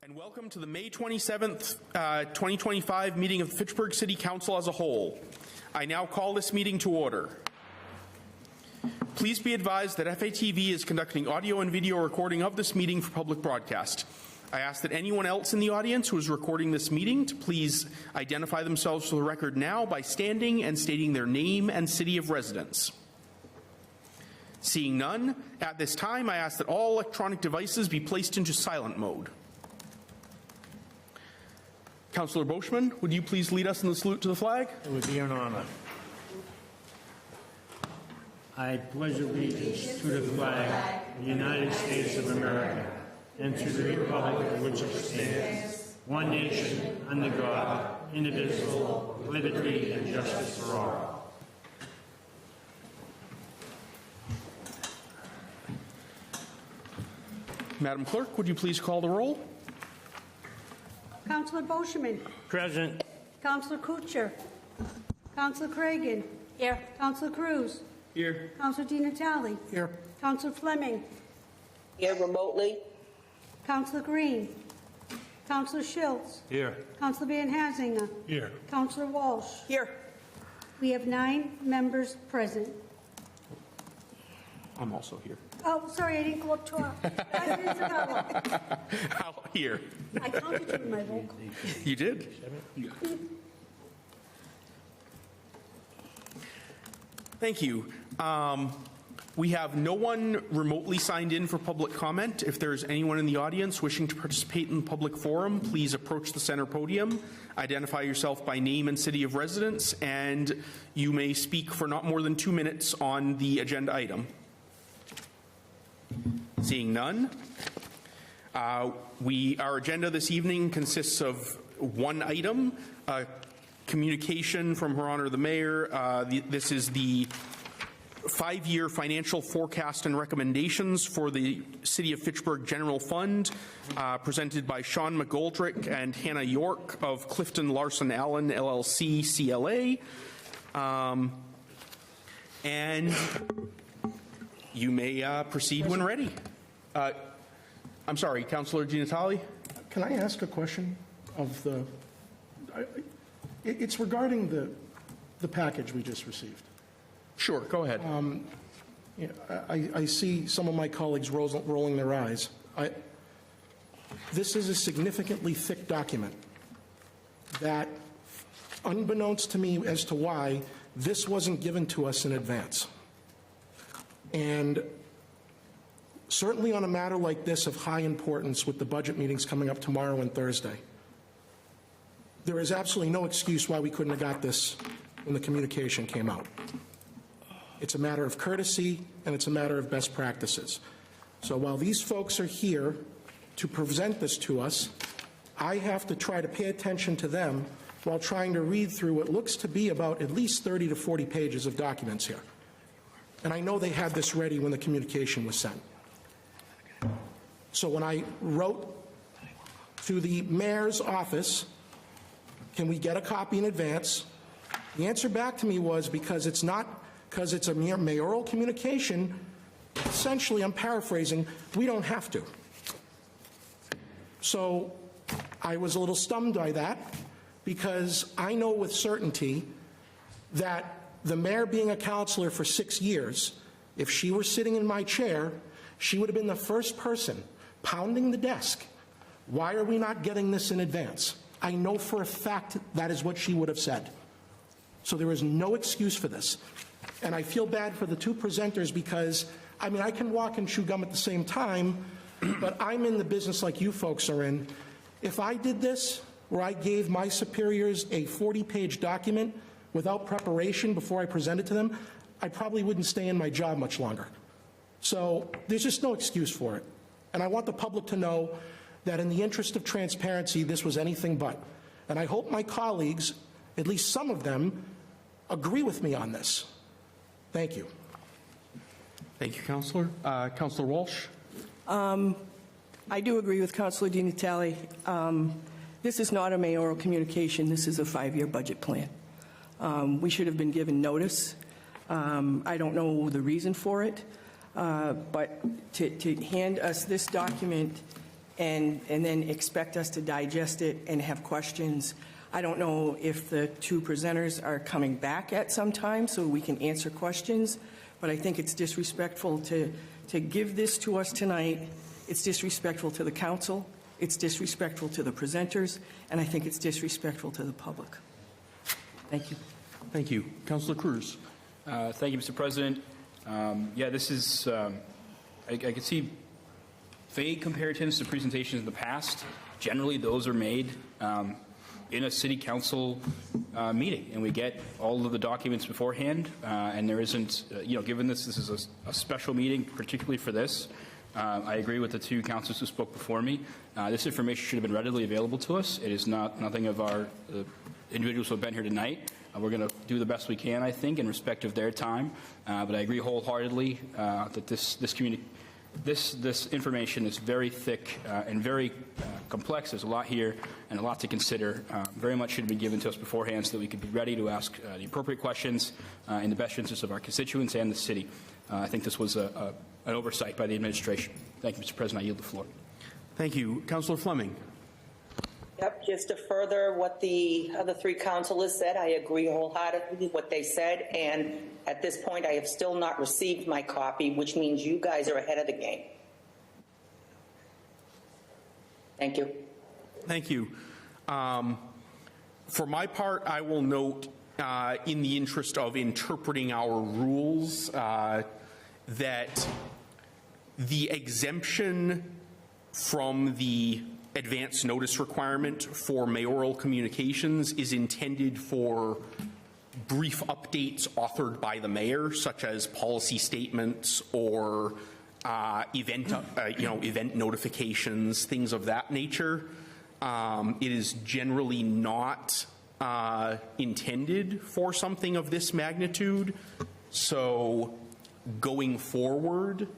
And welcome to the May 27th, 2025 meeting of the Fitchburg City Council as a whole. I now call this meeting to order. Please be advised that FATV is conducting audio and video recording of this meeting for public broadcast. I ask that anyone else in the audience who is recording this meeting to please identify themselves for the record now by standing and stating their name and city of residence. Seeing none, at this time I ask that all electronic devices be placed into silent mode. Councillor Boschman, would you please lead us in the salute to the flag? It would be an honor. I pledge allegiance to the flag of the United States of America and to the republic for which it stands, one nation, under God, indivisible, with liberty and justice for all. Madam Clerk, would you please call the roll? Councillor Boschman. Present. Councillor Kuchar. Councillor Cragen. Here. Councillor Cruz. Here. Councillor Di Natale. Here. Councillor Fleming. Here remotely. Councillor Green. Councillor Schultz. Here. Councillor Van Hazinga. Here. Councillor Walsh. Here. We have 9 members present. I'm also here. Oh, sorry, I didn't go up to Here. I counted you in my vocal. You did? Thank you. We have no one remotely signed in for public comment. If there's anyone in the audience wishing to participate in the public forum, please approach the center podium, identify yourself by name and city of residence, and you may speak for not more than 2 minutes on the agenda item. Seeing none, our agenda this evening consists of one item, communication from Her Honor the Mayor. This is the 5-year financial forecast and recommendations for the City of Fitchburg General Fund, presented by Sean McGoldrick and Hannah York of Clifton Larson Allen LLC CLA. And you may proceed when ready. I'm sorry, Councillor Di Natale? Can I ask a question of the? It's regarding the package we just received. Sure, go ahead. Yeah, I see some of my colleagues rolling their eyes. This is a significantly thick document that, unbeknownst to me as to why, this wasn't given to us in advance. And certainly on a matter like this of high importance with the budget meetings coming up tomorrow and Thursday, there is absolutely no excuse why we couldn't have got this when the communication came out. It's a matter of courtesy and it's a matter of best practices. So while these folks are here to present this to us, I have to try to pay attention to them while trying to read through what looks to be about at least 30 to 40 pages of documents here. And I know they had this ready when the communication was sent. So when I wrote to the mayor's office, can we get a copy in advance? The answer back to me was because it's a mayoral communication, essentially, I'm paraphrasing, we don't have to. So I was a little stunned by that because I know with certainty that the mayor being a councillor for 6 years, if she were sitting in my chair, she would have been the first person pounding the desk. Why are we not getting this in advance? I know for a fact that is what she would have said. So there is no excuse for this. And I feel bad for the 2 presenters because, I mean, I can walk and chew gum at the same time, but I'm in the business like you folks are in. If I did this, where I gave my superiors a 40-page document without preparation before I presented to them, I probably wouldn't stay in my job much longer. So there's just no excuse for it. And I want the public to know that in the interest of transparency, this was anything but. And I hope my colleagues, at least some of them, agree with me on this. Thank you. Thank you, Councillor. Councillor Walsh? I do agree with Councillor Di Natale. This is not a mayoral communication. This is a 5-year budget plan. We should have been given notice. I don't know the reason for it, but to hand us this document and then expect us to digest it and have questions. I don't know if the two presenters are coming back at some time so we can answer questions, but I think it's disrespectful to give this to us tonight. It's disrespectful to the council, it's disrespectful to the presenters, and I think it's disrespectful to the public. Thank you. Thank you. Councillor Cruz. Thank you, Mr. President. Yeah, this is, I can see vague comparatives to presentations in the past. Generally, those are made in a city council meeting, and we get all of the documents beforehand, and there isn't, given this is a special meeting, particularly for this, I agree with the two councillors who spoke before me. This information should have been readily available to us. It is nothing of our individuals who have been here tonight. We're going to do the best we can, I think, in respect of their time. But I agree wholeheartedly that this information is very thick and very complex. There's a lot here and a lot to consider. Very much should have been given to us beforehand so that we could be ready to ask the appropriate questions in the best interest of our constituents and the city. I think this was an oversight by the administration. Thank you, Mr. President. I yield the floor. Thank you. Councillor Fleming. Yep, just to further what the other three councilors said, I agree wholeheartedly with what they said, and at this point I have still not received my copy, which means you guys are ahead of the game. Thank you. Thank you. For my part, I will note, in the interest of interpreting our rules, that the exemption from the advance notice requirement for mayoral communications is intended for brief updates authored by the mayor, such as policy statements or event notifications, things of that nature. It is generally not intended for something of this magnitude. So going forward,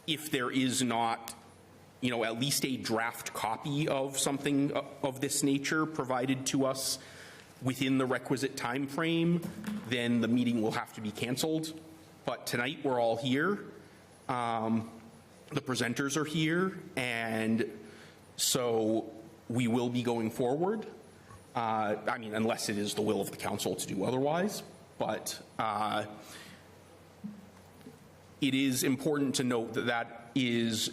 if there is not at least a draft copy of something of this nature provided to us within the requisite time frame, then the meeting will have to be canceled. But tonight we're all here. The presenters are here, and so we will be going forward. Unless it is the will of the council to do otherwise. But it is important to note that that is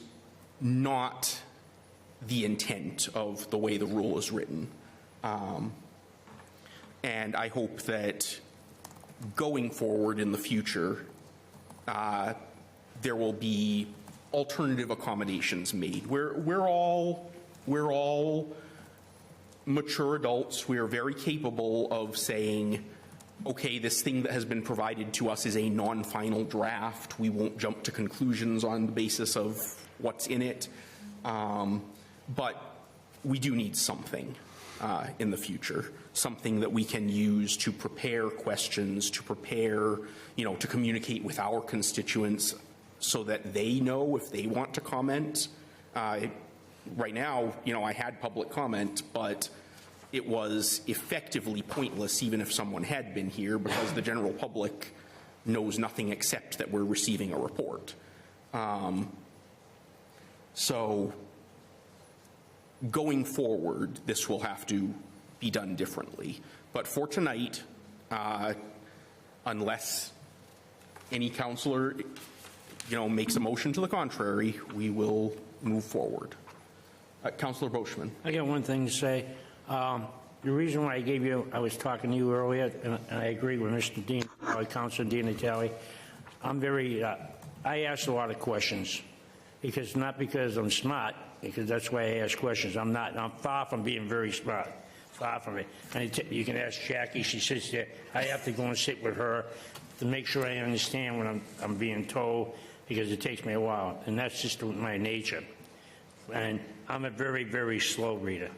not the intent of the way the rule is written. And I hope that going forward in the future, there will be alternative accommodations made. We're all mature adults. We are very capable of saying, okay, this thing that has been provided to us is a non-final draft. We won't jump to conclusions on the basis of what's in it. But we do need something in the future, something that we can use to prepare questions, to prepare, to communicate with our constituents so that they know if they want to comment. Right now, I had public comment, but it was effectively pointless even if someone had been here, because the general public knows nothing except that we're receiving a report. So going forward, this will have to be done differently. But for tonight, unless any councillor, makes a motion to the contrary, we will move forward. Councillor Boschman. I got one thing to say. The reason why I was talking to you earlier, and I agree with Mr. Dean, Councilor Di Natale. I asked a lot of questions, not because I'm smart, because that's why I ask questions. I'm far from being very smart, far from it. And you can ask Jackie, she sits there. I have to go and sit with her to make sure I understand what I'm being told, because it takes me a while, and that's just my nature. And I'm a very, very slow reader.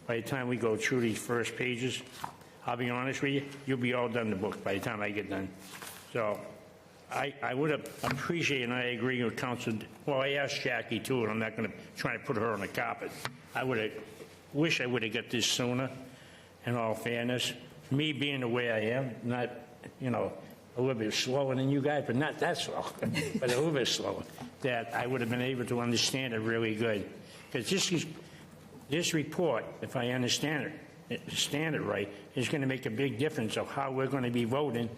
By the time we go through these first pages, I'll be honest with you, you'll be all done the book by the time I get done. So I would have appreciated, and I agree with Council, I asked Jackie too, and I'm not going to try to put her on the carpet. I wish I would have got this sooner, in all fairness. Me being the way I am, not, a little bit slower than you guys, but not that slow, but a little bit slower, that I would have been able to understand it really good. Because this report, if I understand it right, is going to make a big difference of how we're going to be voting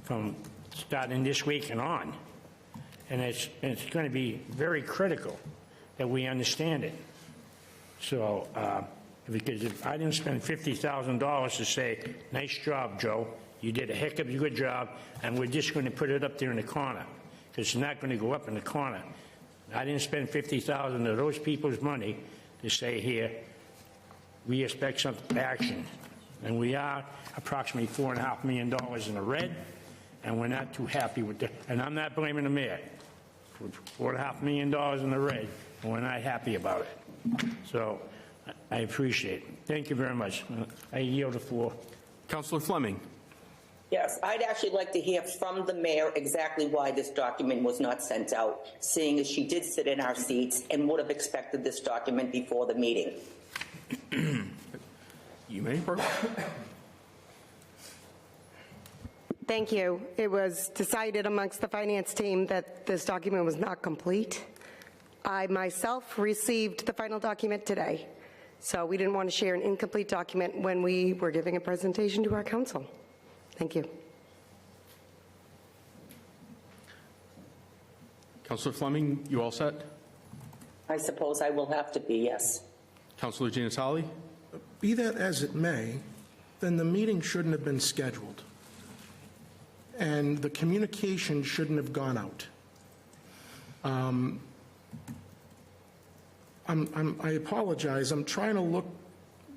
from starting this week and on. And it's going to be very critical that we understand it. So, because if I didn't spend $50,000 to say, nice job, Joe, you did a heck of a good job, and we're just going to put it up there in the corner, because it's not going to go up in the corner. I didn't spend $50,000 of those people's money to say here, we expect some action. And we are approximately $4.5 million in the red, and we're not too happy with that. And I'm not blaming the mayor. $4.5 million in the red, and we're not happy about it. So I appreciate it. Thank you very much. I yield the floor. Councillor Fleming. Yes, I'd actually like to hear from the mayor exactly why this document was not sent out, seeing as she did sit in our seats and would have expected this document before the meeting. You may. Thank you. It was decided amongst the finance team that this document was not complete. I myself received the final document today, so we didn't want to share an incomplete document when we were giving a presentation to our council. Thank you. Councillor Fleming, you all set? I suppose I will have to be, yes. Councillor Di Natale? Be that as it may, then the meeting shouldn't have been scheduled, and the communication shouldn't have gone out. I apologize. I'm trying to look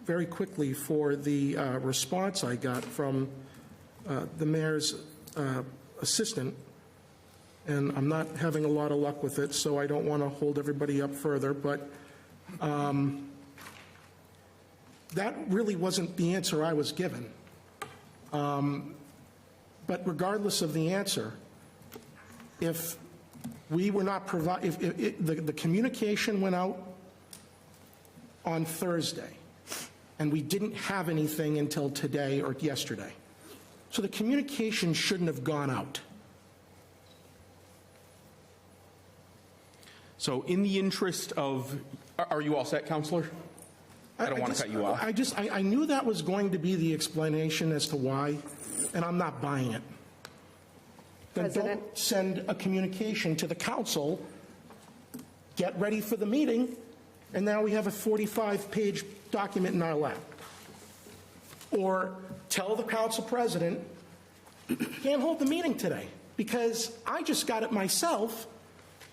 very quickly for the response I got from the mayor's assistant, and I'm not having a lot of luck with it, so I don't want to hold everybody up further, but that really wasn't the answer I was given. But regardless of the answer, if we were not if the communication went out on Thursday, and we didn't have anything until today or yesterday, so the communication shouldn't have gone out. So in the interest of, are you all set, Councillor? I don't want to cut you off. I knew that was going to be the explanation as to why, and I'm not buying it. Then President? don't send a communication to the council, get ready for the meeting, and now we have a 45-page document in our lap. Or tell the council president, can't hold the meeting today, because I just got it myself,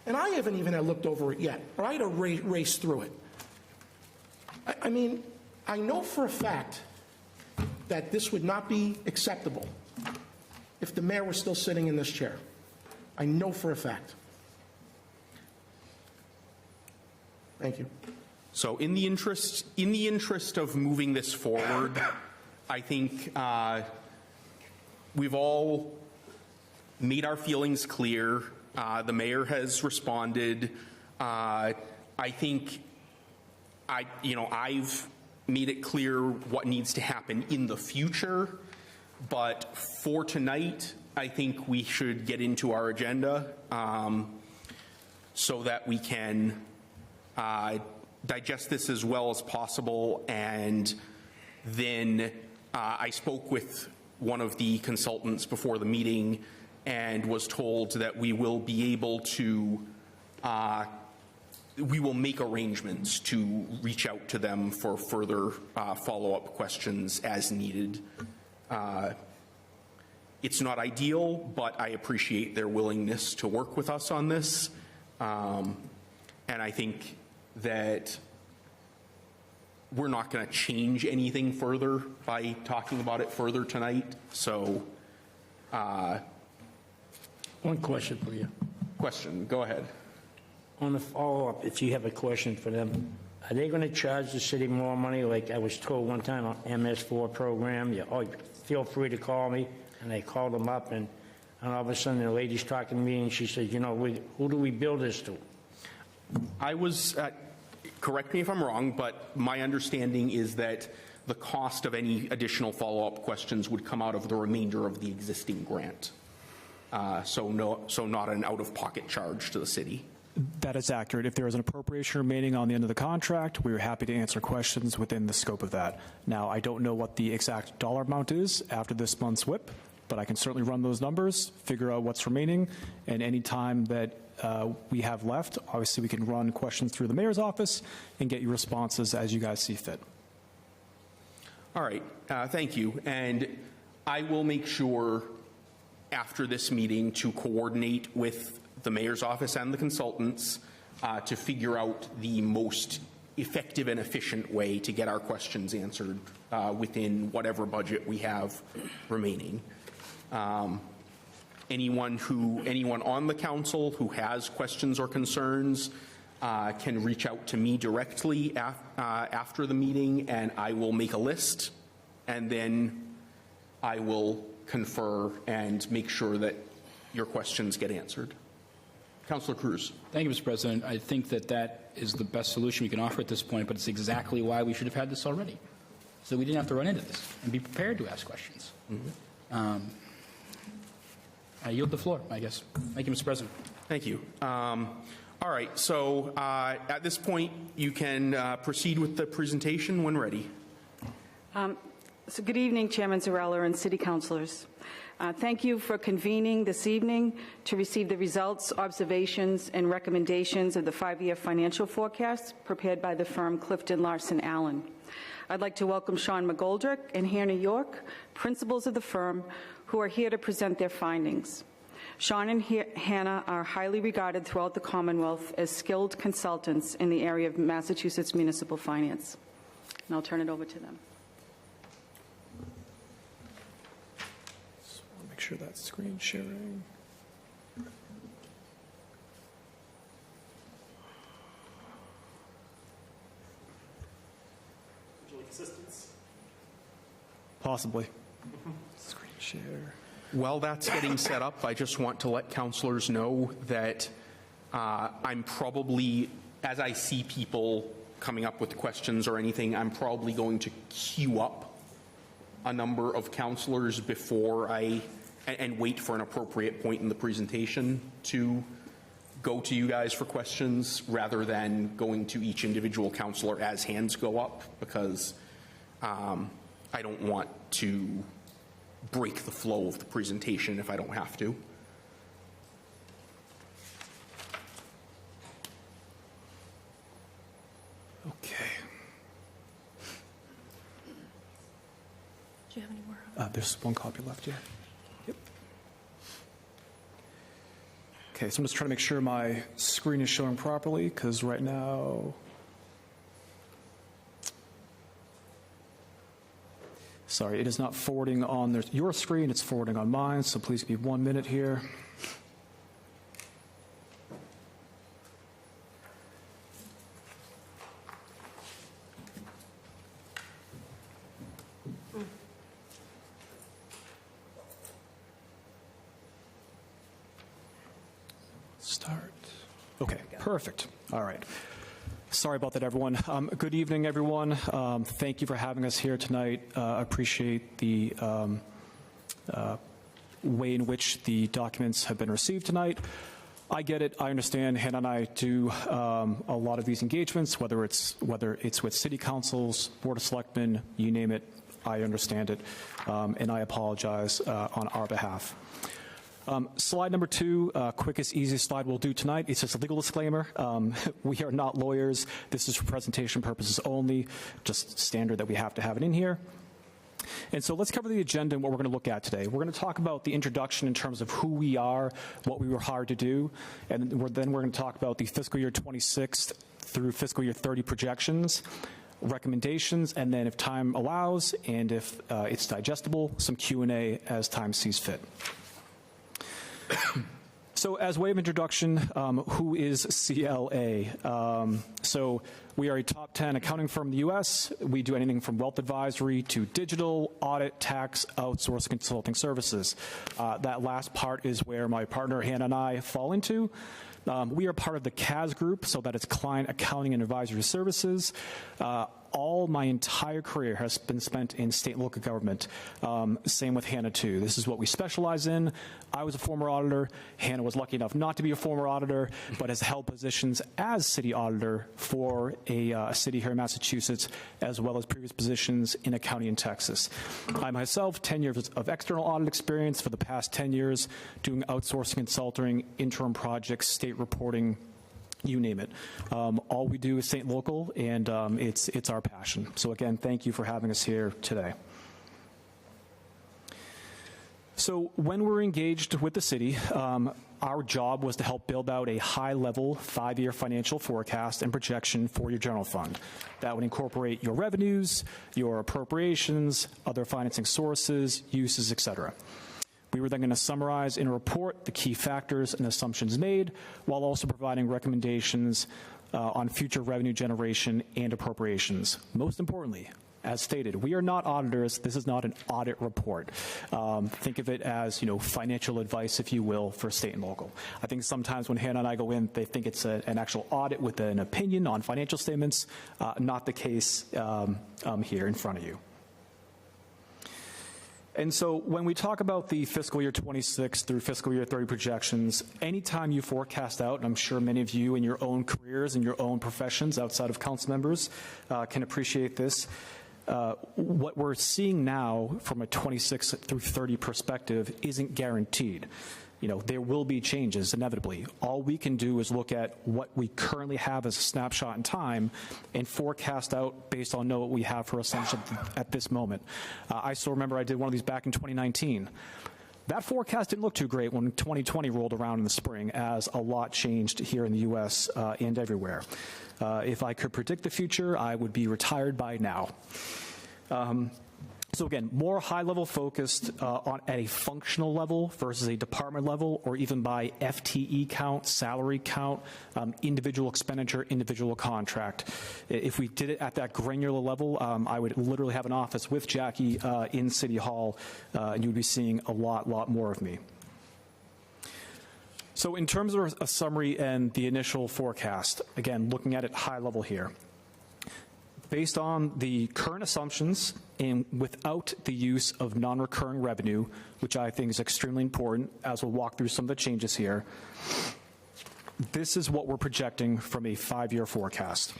and I haven't even looked over it yet, or I had to race through it. I mean, I know for a fact that this would not be acceptable if the mayor was still sitting in this chair. I know for a fact. Thank you. So in the interest of moving this forward, I think we've all made our feelings clear. The mayor has responded. I think I've made it clear what needs to happen in the future, but for tonight, I think we should get into our agenda so that we can digest this as well as possible. And then I spoke with one of the consultants before the meeting and was told that we will be able to we will make arrangements to reach out to them for further follow-up questions as needed. It's not ideal, but I appreciate their willingness to work with us on this. And I think that we're not going to change anything further by talking about it further tonight. So, One question for you. question, go ahead. On the follow-up, if you have a question for them, are they going to charge the city more money? Like I was told one time on MS4 program, feel free to call me. And I called them up, and all of a sudden the lady's talking to me, and she said, who do we bill this to? I was, correct me if I'm wrong, but my understanding is that the cost of any additional follow-up questions would come out of the remainder of the existing grant. so not an out-of-pocket charge to the city. That is accurate. If there is an appropriation remaining on the end of the contract, we are happy to answer questions within the scope of that. Now, I don't know what the exact dollar amount is after this month's WIP, but I can certainly run those numbers, figure out what's remaining, and any time that we have left, obviously we can run questions through the mayor's office and get your responses as you guys see fit. All right, thank you. And I will make sure after this meeting to coordinate with the mayor's office and the consultants to figure out the most effective and efficient way to get our questions answered within whatever budget we have remaining. Anyone on the council who has questions or concerns can reach out to me directly after the meeting, and I will make a list, and then I will confer and make sure that your questions get answered. Councillor Cruz. Thank you, Mr. President. I think that is the best solution we can offer at this point, but it's exactly why we should have had this already, so we didn't have to run into this and be prepared to ask questions. I yield the floor, I guess. Thank you, Mr. President. Thank you. All right, so at this point, you can proceed with the presentation when ready. So good evening, Chairman Zarella and City Councilors. Thank you for convening this evening to receive the results, observations, and recommendations of the 5-year financial forecast prepared by the firm Clifton Larson Allen. I'd like to welcome Sean McGoldrick and Hannah York, principals of the firm, who are here to present their findings. Sean and Hannah are highly regarded throughout the Commonwealth as skilled consultants in the area of Massachusetts municipal finance. And I'll turn it over to them. Make sure that's screen sharing. Would you like assistance? Possibly. Screen share. While that's getting set up, I just want to let councillors know that I'm probably, as I see people coming up with questions or anything, I'm probably going to queue up a number of councillors before and wait for an appropriate point in the presentation to go to you guys for questions rather than going to each individual councillor as hands go up, because I don't want to break the flow of the presentation if I don't have to. Okay. Do you have any more? There's one copy left, yeah. Yep. Okay, so I'm just trying to make sure my screen is showing properly, because right now, sorry, it is not forwarding on your screen, it's forwarding on mine, so please give me 1 minute here. Start. Okay, perfect. All right. Sorry about that, everyone. Good evening, everyone. Thank you for having us here tonight. Appreciate the way in which the documents have been received tonight. I get it. I understand. Hannah and I do a lot of these engagements, whether it's with city councils, board of selectmen, you name it. I understand it, and I apologize on our behalf. Slide number 2, quickest, easiest slide we'll do tonight. It's just a legal disclaimer. We are not lawyers. This is for presentation purposes only, just standard that we have to have it in here. And so let's cover the agenda and what we're going to look at today. We're going to talk about the introduction in terms of who we are, what we were hired to do, and then we're going to talk about the fiscal year 26 through fiscal year 30 projections, recommendations, and then if time allows and if it's digestible, some Q&A as time sees fit. So as way of introduction, who is CLA? So we are a top 10 accounting firm in the U.S. We do anything from wealth advisory to digital, audit, tax, outsourcing consulting services. That last part is where my partner Hannah and I fall into. We are part of the CAS group, so that is Client Accounting and Advisory Services. all my entire career has been spent in state and local government. Same with Hannah, too. This is what we specialize in. I was a former auditor. Hannah was lucky enough not to be a former auditor, but has held positions as city auditor for a city here in Massachusetts, as well as previous positions in a county in Texas. I myself, 10 years of external audit experience for the past 10 years, doing outsourcing, consulting, interim projects, state reporting, you name it. All we do is state and local, and it's our passion. So again, thank you for having us here today. So when we're engaged with the city, our job was to help build out a high-level 5-year financial forecast and projection for your general fund. That would incorporate your revenues, your appropriations, other financing sources, uses, et cetera. We were then going to summarize in a report the key factors and assumptions made, while also providing recommendations on future revenue generation and appropriations. Most importantly, as stated, we are not auditors. This is not an audit report. Think of it as, financial advice, if you will, for state and local. I think sometimes when Hannah and I go in, they think it's an actual audit with an opinion on financial statements. Not the case here in front of you. And so when we talk about the fiscal year 26 through fiscal year 30 projections, anytime you forecast out, and I'm sure many of you in your own careers and your own professions outside of council members can appreciate this, what we're seeing now from a 26 through 30 perspective isn't guaranteed. There will be changes inevitably. All we can do is look at what we currently have as a snapshot in time and forecast out based on what we have for assumptions at this moment. I still remember I did one of these back in 2019. That forecast didn't look too great when 2020 rolled around in the spring, as a lot changed here in the U.S. And everywhere. If I could predict the future, I would be retired by now. So again, more high-level focused at a functional level versus a department level, or even by FTE count, salary count, individual expenditure, individual contract. If we did it at that granular level, I would literally have an office with Jackie in City Hall, and you would be seeing a lot more of me. So in terms of a summary and the initial forecast, again, looking at it high level here, based on the current assumptions and without the use of non-recurring revenue, which I think is extremely important as we'll walk through some of the changes here, this is what we're projecting from a 5-year forecast.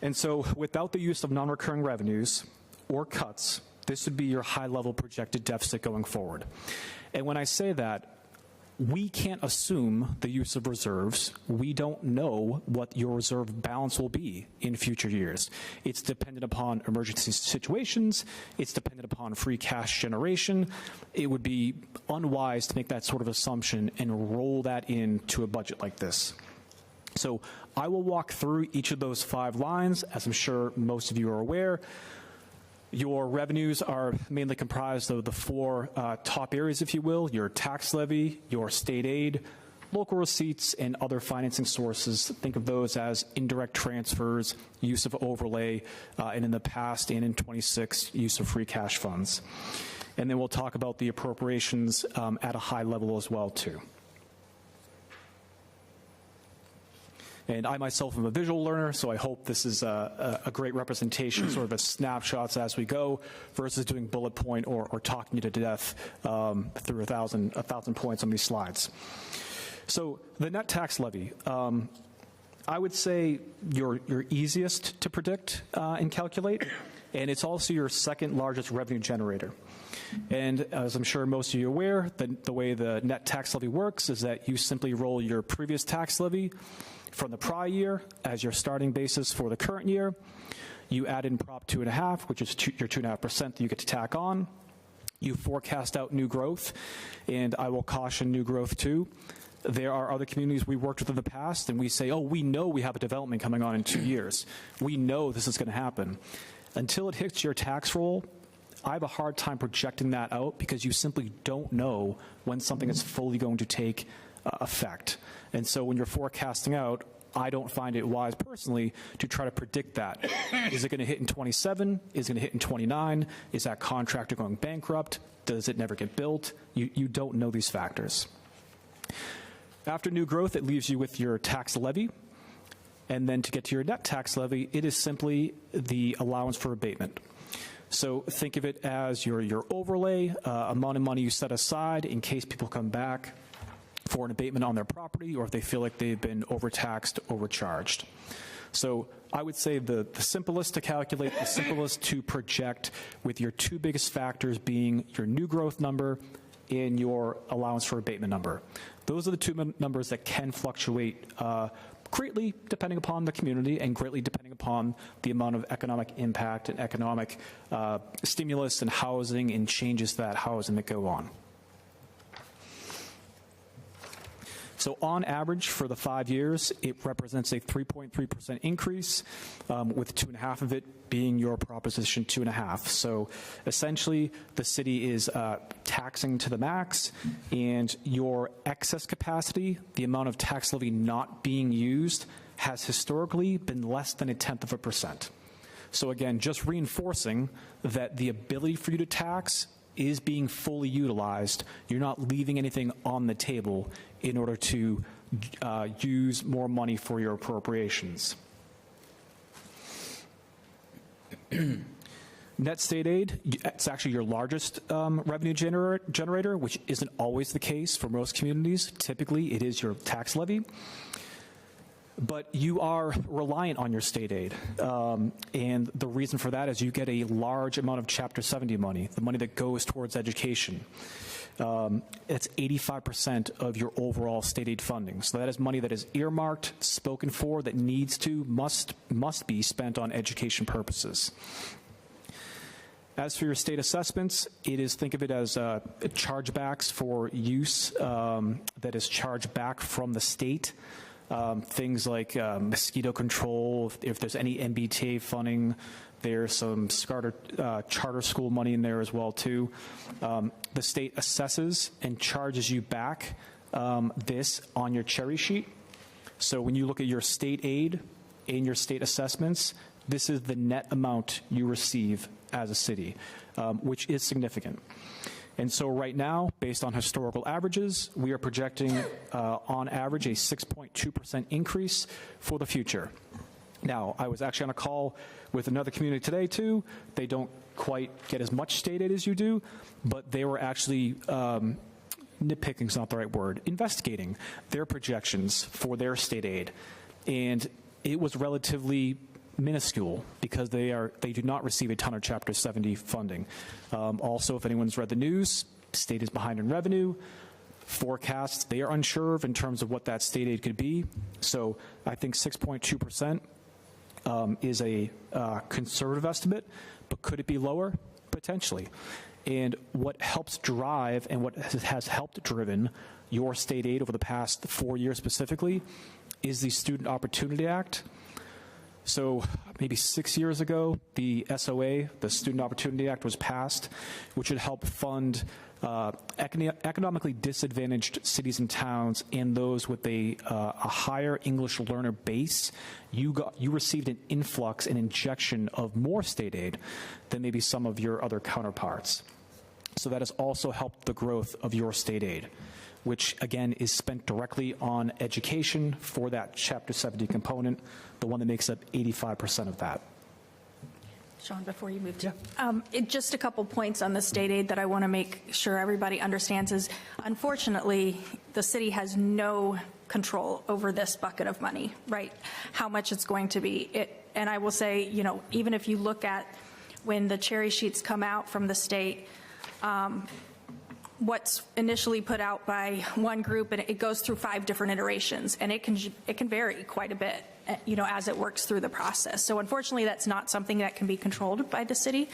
And so without the use of non-recurring revenues or cuts, this would be your high-level projected deficit going forward. And when I say that, we can't assume the use of reserves. We don't know what your reserve balance will be in future years. It's dependent upon emergency situations. It's dependent upon free cash generation. It would be unwise to make that sort of assumption and roll that into a budget like this. So I will walk through each of those 5 lines, as I'm sure most of you are aware. Your revenues are mainly comprised of the 4 top areas, if you will: your tax levy, your state aid, local receipts, and other financing sources. Think of those as indirect transfers, use of overlay, and in the past and in 26, use of free cash funds. And then we'll talk about the appropriations at a high level as well, too. And I myself am a visual learner, so I hope this is a great representation, sort of a snapshots as we go, versus doing bullet point or talking you to death through a thousand points on these slides. So the net tax levy, I would say your easiest to predict and calculate, and it's also your second largest revenue generator. And as I'm sure most of you are aware, the way the net tax levy works is that you simply roll your previous tax levy from the prior year as your starting basis for the current year. You add in Prop 2.5, which is your 2.5% that you get to tack on. You forecast out new growth, and I will caution new growth too. There are other communities we worked with in the past, and we say, oh, we know we have a development coming on in 2 years. We know this is going to happen. Until it hits your tax roll, I have a hard time projecting that out because you simply don't know when something is fully going to take effect. And so when you're forecasting out, I don't find it wise personally to try to predict that. Is it going to hit in 27? Is it going to hit in 29? Is that contractor going bankrupt? Does it never get built? You don't know these factors. After new growth, it leaves you with your tax levy. And then to get to your net tax levy, it is simply the allowance for abatement. So think of it as your overlay, amount of money you set aside in case people come back for an abatement on their property or if they feel like they've been overtaxed, overcharged. So I would say the simplest to calculate, the simplest to project, with your two biggest factors being your new growth number and your allowance for abatement number. Those are the two numbers that can fluctuate greatly depending upon the community and greatly depending upon the amount of economic impact and economic stimulus and housing and changes to that housing that go on. So on average for the 5 years, it represents a 3.3% increase, with 2.5 of it being your Proposition 2.5. So essentially, the city is taxing to the max, and your excess capacity, the amount of tax levy not being used, has historically been less than 0.1%. So again, just reinforcing that the ability for you to tax is being fully utilized. You're not leaving anything on the table in order to use more money for your appropriations. Net state aid, it's actually your largest revenue generator, which isn't always the case for most communities. Typically, it is your tax levy. But you are reliant on your state aid. And the reason for that is you get a large amount of Chapter 70 money, the money that goes towards education. It's 85% of your overall state aid funding. So that is money that is earmarked, spoken for, that must be spent on education purposes. As for your state assessments, think of it as chargebacks for use that is charged back from the state. Things like mosquito control, if there's any MBTA funding, there's some charter school money in there as well too. The state assesses and charges you back this on your cherry sheet. So when you look at your state aid and your state assessments, this is the net amount you receive as a city, which is significant. And so right now, based on historical averages, we are projecting on average a 6.2% increase for the future. Now, I was actually on a call with another community today too. They don't quite get as much state aid as you do, but they were actually, nitpicking is not the right word, investigating their projections for their state aid. And it was relatively minuscule because they do not receive a ton of Chapter 70 funding. Also, if anyone's read the news, state is behind in revenue. Forecasts, they are unsure in terms of what that state aid could be. So I think 6.2% is a conservative estimate, but could it be lower? Potentially. And what helps drive and what has helped driven your state aid over the past 4 years specifically is the Student Opportunity Act. So maybe 6 years ago, the SOA, the Student Opportunity Act, was passed, which would help fund economically disadvantaged cities and towns and those with a higher English learner base. You received an influx, an injection of more state aid than maybe some of your other counterparts. So that has also helped the growth of your state aid, which again is spent directly on education for that Chapter 70 component, the one that makes up 85% of that. Sean, before you move to, just a couple points on the state aid that I want to make sure everybody understands is, unfortunately, the city has no control over this bucket of money, right? How much it's going to be. And I will say, even if you look at when the cherry sheets come out from the state, what's initially put out by one group, and it goes through 5 different iterations, and it can vary quite a bit, as it works through the process. So unfortunately, that's not something that can be controlled by the city.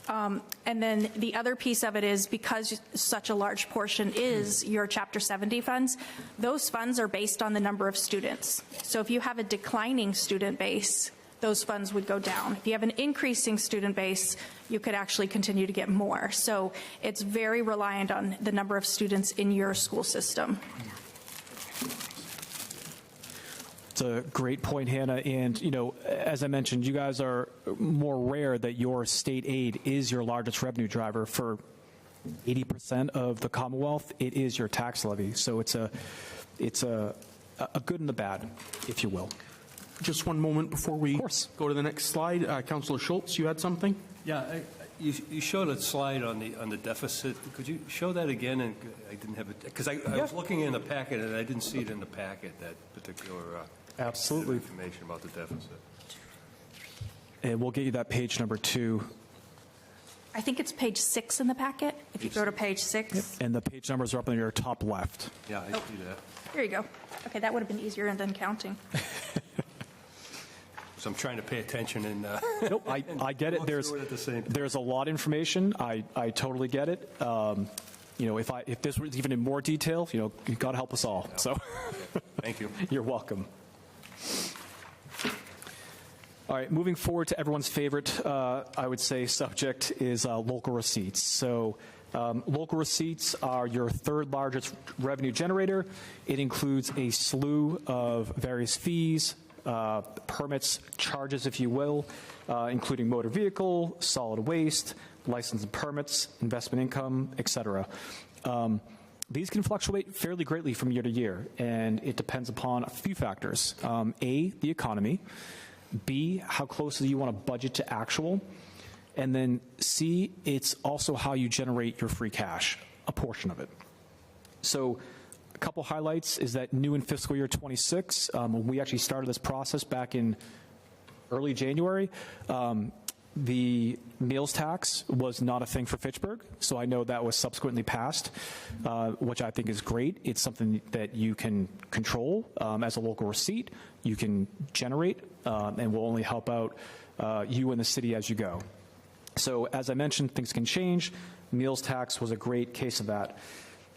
And then the other piece of it is, because such a large portion is your Chapter 70 funds, those funds are based on the number of students. So if you have a declining student base, those funds would go down. If you have an increasing student base, you could actually continue to get more. So it's very reliant on the number of students in your school system. It's a great point, Hannah. And, as I mentioned, you guys are more rare that your state aid is your largest revenue driver. For 80% of the Commonwealth, it is your tax levy. So it's a good and the bad, if you will. Just one moment before we course. go to the next slide. Councillor Schultz, you had something? Yeah, you showed a slide on the deficit. Could you show that again? And I didn't have it, because I was looking in the packet and I didn't see it in the packet, that particular Absolutely. information about the deficit. And we'll get you that page number 2. I think it's page 6 in the packet. If you go to page 6. And the page numbers are up in your top left. Yeah, I see that. There you go. Okay, that would have been easier than counting. So I'm trying to pay attention and. Nope, I get it. Look through it at the same time. There's a lot of information. I totally get it. If this was even in more detail, God help us all. So, Thank you. You're welcome. All right, moving forward to everyone's favorite, I would say, subject is local receipts. So local receipts are your third largest revenue generator. It includes a slew of various fees, permits, charges, if you will, including motor vehicle, solid waste, license and permits, investment income, et cetera. These can fluctuate fairly greatly from year to year, and it depends upon a few factors. A, the economy. B, how closely you want to budget to actual. And then C, it's also how you generate your free cash, a portion of it. So a couple highlights is that new in fiscal year 26, when we actually started this process back in early January, the meals tax was not a thing for Fitchburg, so I know that was subsequently passed, which I think is great. It's something that you can control as a local receipt, you can generate, and will only help out you and the city as you go. So as I mentioned, things can change. Meals tax was a great case of that.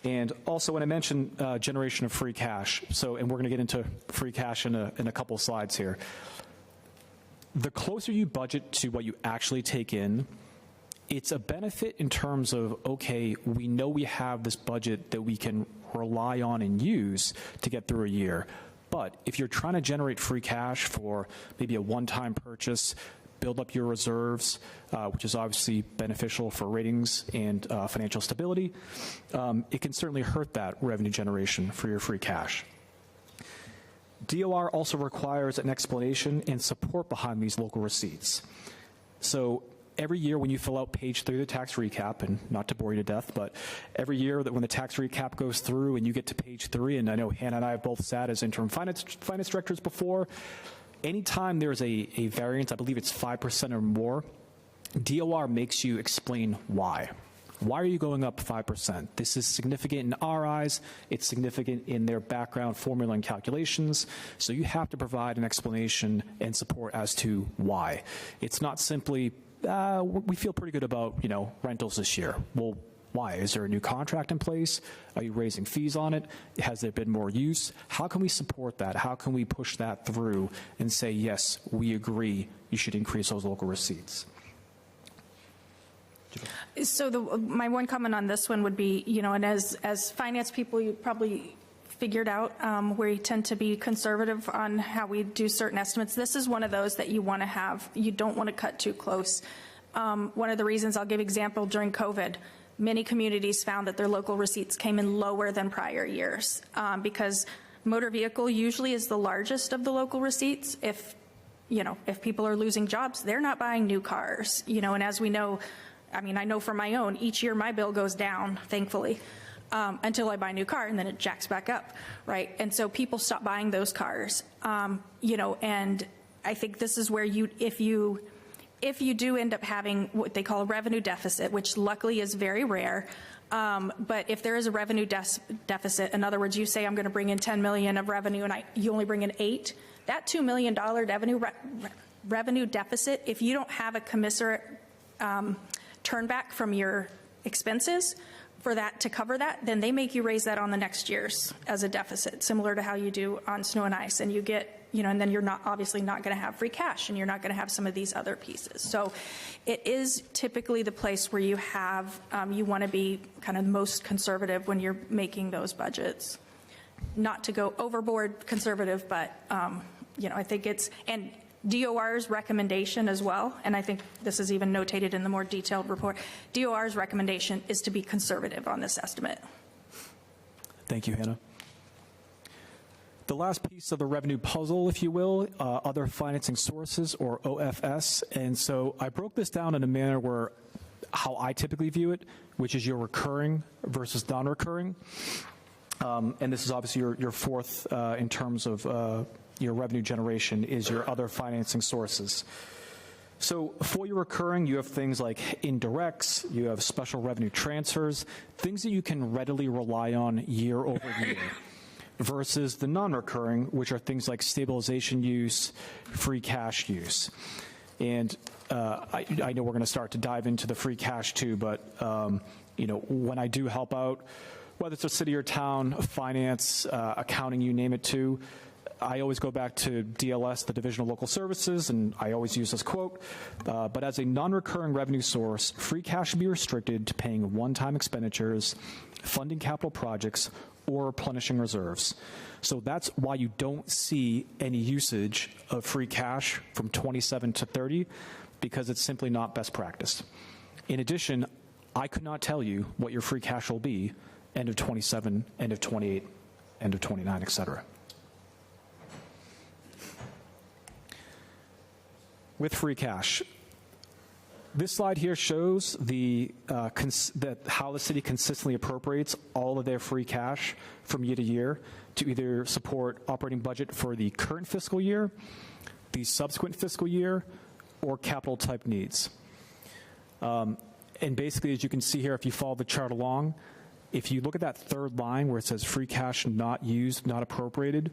And also when I mentioned generation of free cash, and we're going to get into free cash in a couple of slides here. The closer you budget to what you actually take in, it's a benefit in terms of, okay, we know we have this budget that we can rely on and use to get through a year. But if you're trying to generate free cash for maybe a one-time purchase, build up your reserves, which is obviously beneficial for ratings and financial stability, it can certainly hurt that revenue generation for your free cash. DOR also requires an explanation and support behind these local receipts. So every year when you fill out page 3 of the tax recap, and not to bore you to death, but every year that when the tax recap goes through and you get to page 3, and I know Hannah and I have both sat as interim finance directors before, anytime there's a variance, I believe it's 5% or more, DOR makes you explain why. Why are you going up 5%? This is significant in our eyes. It's significant in their background formula and calculations. So you have to provide an explanation and support as to why. It's not simply, we feel pretty good about, rentals this year. Well, why? Is there a new contract in place? Are you raising fees on it? Has there been more use? How can we support that? How can we push that through and say, yes, we agree you should increase those local receipts? So my one comment on this one would be, and as finance people, you probably figured out where you tend to be conservative on how we do certain estimates. This is one of those that you want to have. You don't want to cut too close. One of the reasons, I'll give example, during COVID, many communities found that their local receipts came in lower than prior years because motor vehicle usually is the largest of the local receipts. If people are losing jobs, they're not buying new cars, and as we know, I know for my own, each year my bill goes down, thankfully, until I buy a new car, and then it jacks back up, right? And so people stop buying those cars, and I think this is where if you do end up having what they call a revenue deficit, which luckily is very rare, but if there is a revenue deficit, in other words, you say I'm going to bring in $10 million of revenue and you only bring in $8 million, that $2 million revenue deficit, if you don't have a commensurate turn back from your expenses for that to cover that, then they make you raise that on the next year's as a deficit, similar to how you do on snow and ice, and you get, and then you're obviously not going to have free cash, and you're not going to have some of these other pieces. So it is typically the place where you have, you want to be kind of most conservative when you're making those budgets. Not to go overboard conservative, but, I think it's, and DOR's recommendation as well, and I think this is even notated in the more detailed report, DOR's recommendation is to be conservative on this estimate. Thank you, Hannah. The last piece of the revenue puzzle, if you will, other financing sources, or OFS. And so I broke this down in a manner where how I typically view it, which is your recurring versus non-recurring. And this is obviously your fourth in terms of your revenue generation is your other financing sources. So for your recurring, you have things like indirects, you have special revenue transfers, things that you can readily rely on year over year, versus the non-recurring, which are things like stabilization use, free cash use. And I know we're going to start to dive into the free cash too, but when I do help out, whether it's a city or town, finance, accounting, you name it too, I always go back to DLS, the Division of Local Services, and I always use this quote, but as a non-recurring revenue source, free cash should be restricted to paying one-time expenditures, funding capital projects, or replenishing reserves. So that's why you don't see any usage of free cash from 27 to 30, because it's simply not best practice. In addition, I could not tell you what your free cash will be end of 27, end of 28, end of 29, et cetera. With free cash, this slide here shows how the city consistently appropriates all of their free cash from year to year to either support operating budget for the current fiscal year, the subsequent fiscal year, or capital type needs. And basically, as you can see here, if you follow the chart along, if you look at that third line where it says free cash not used, not appropriated,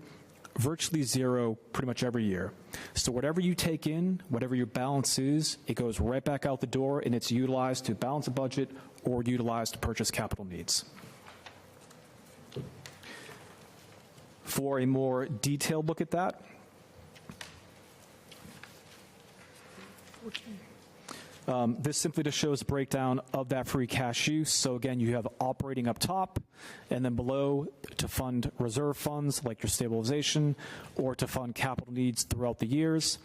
virtually zero pretty much every year. So whatever you take in, whatever your balance is, it goes right back out the door and it's utilized to balance a budget or utilized to purchase capital needs. For a more detailed look at that, this simply just shows a breakdown of that free cash use. So again, you have operating up top, and then below to fund reserve funds like your stabilization or to fund capital needs throughout the years.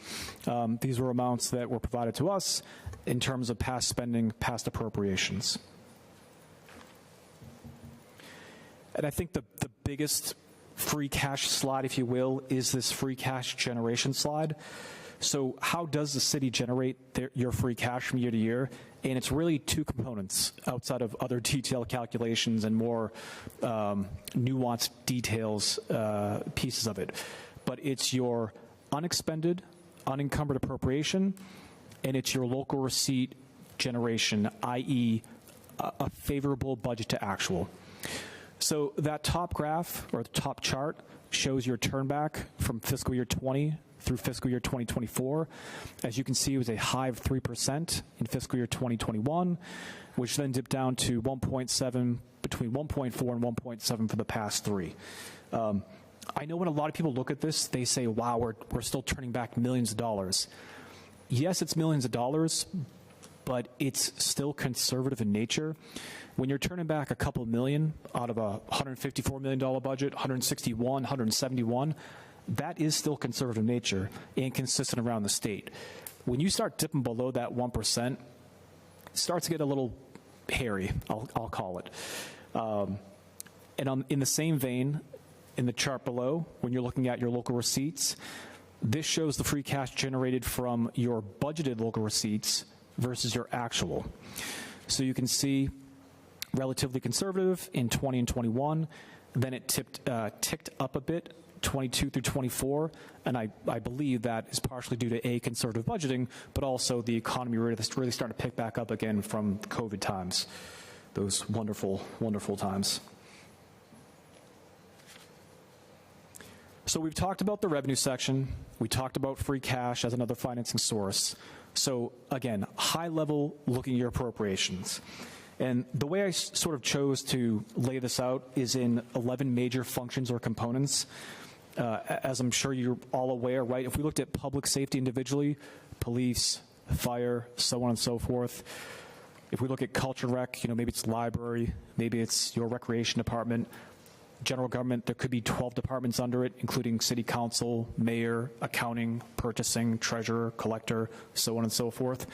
These were amounts that were provided to us in terms of past spending, past appropriations. And I think the biggest free cash slide, if you will, is this free cash generation slide. So how does the city generate your free cash from year to year? And it's really two components outside of other detailed calculations and more nuanced details, pieces of it. But it's your unexpended, unencumbered appropriation, and it's your local receipt generation, i.e. a favorable budget to actual. So that top graph, or the top chart, shows your turnback from fiscal year 20 through fiscal year 2024. As you can see, it was a high of 3% in fiscal year 2021, which then dipped down to 1.7, between 1.4 and 1.7 for the past three. I know when a lot of people look at this, they say, wow, we're still turning back millions of dollars. Yes, it's millions of dollars, but it's still conservative in nature. When you're turning back a couple million out of a $154 million budget, 161, 171, that is still conservative nature and consistent around the state. When you start dipping below that 1%, it starts to get a little hairy, I'll call it. And in the same vein, in the chart below, when you're looking at your local receipts, this shows the free cash generated from your budgeted local receipts versus your actual. So you can see relatively conservative in 20 and 21, then it ticked up a bit 22 through 24, and I believe that is partially due to conservative budgeting, but also the economy really starting to pick back up again from COVID times, those wonderful, wonderful times. So we've talked about the revenue section. We talked about free cash as another financing source. So again, high level looking at your appropriations. And the way I sort of chose to lay this out is in 11 major functions or components. As I'm sure you're all aware, right? If we looked at public safety individually, police, fire, so on and so forth. If we look at culture and rec, maybe it's library, maybe it's your recreation department, general government, there could be 12 departments under it, including city council, mayor, accounting, purchasing, treasurer, collector, so on and so forth.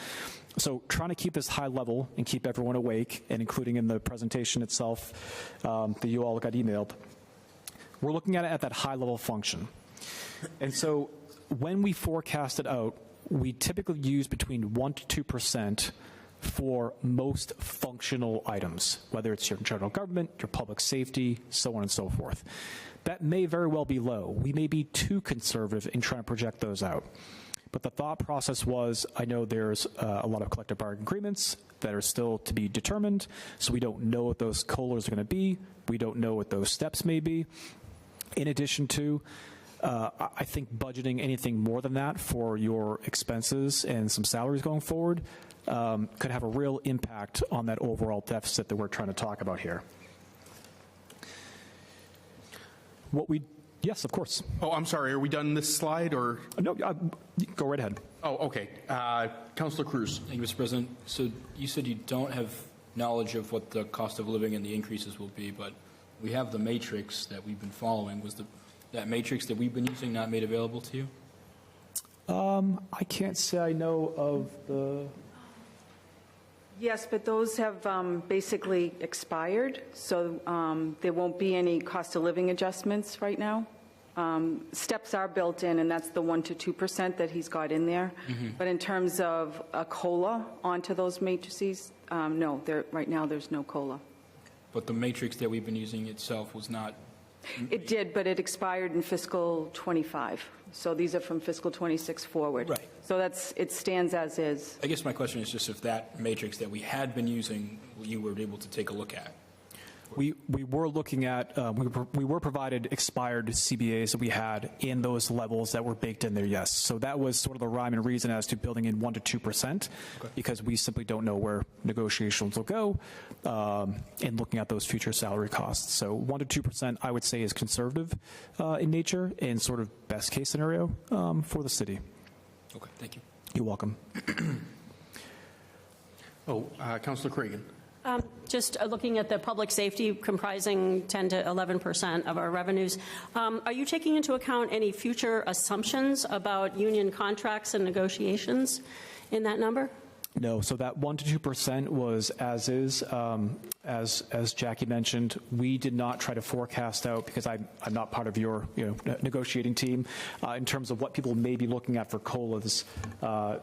So trying to keep this high level and keep everyone awake, and including in the presentation itself that you all got emailed, we're looking at it at that high-level function. And so when we forecast it out, we typically use between 1% to 2% for most functional items, whether it's your general government, your public safety, so on and so forth. That may very well be low. We may be too conservative in trying to project those out. But the thought process was, I know there's a lot of collective bargaining agreements that are still to be determined, so we don't know what those COLAs are going to be. We don't know what those steps may be. In addition to, I think budgeting anything more than that for your expenses and some salaries going forward could have a real impact on that overall deficit that we're trying to talk about here. Yes, of course. Oh, I'm sorry. Are we done this slide or? No, go right ahead. Oh, okay. Councillor Cruz. Thank you, Mr. President. So you said you don't have knowledge of what the cost of living and the increases will be, but we have the matrix that we've been following. Was that matrix that we've been using not made available to you? I can't say I know of the... Yes, but those have basically expired, so there won't be any cost of living adjustments right now. Steps are built in, and that's the 1% to 2% that he's got in there. But in terms of a COLA onto those matrices, no, right now there's no COLA. But the matrix that we've been using itself was not... It did, but it expired in fiscal 25. So these are from fiscal 26 forward. Right. So it stands as is. I guess my question is just if that matrix that we had been using, you were able to take a look at. We were looking at, we were provided expired CBAs that we had in those levels that were baked in there, yes. So that was sort of the rhyme and reason as to building in 1% to 2%, because we simply don't know where negotiations will go and looking at those future salary costs. So 1% to 2%, I would say, is conservative in nature and sort of best case scenario for the city. Okay, thank you. You're welcome. Councillor Cragen. Just looking at the public safety comprising 10 to 11% of our revenues, are you taking into account any future assumptions about union contracts and negotiations in that number? No, so that 1% to 2% was as is. As Jackie mentioned, we did not try to forecast out, because I'm not part of your negotiating team, in terms of what people may be looking at for COLAs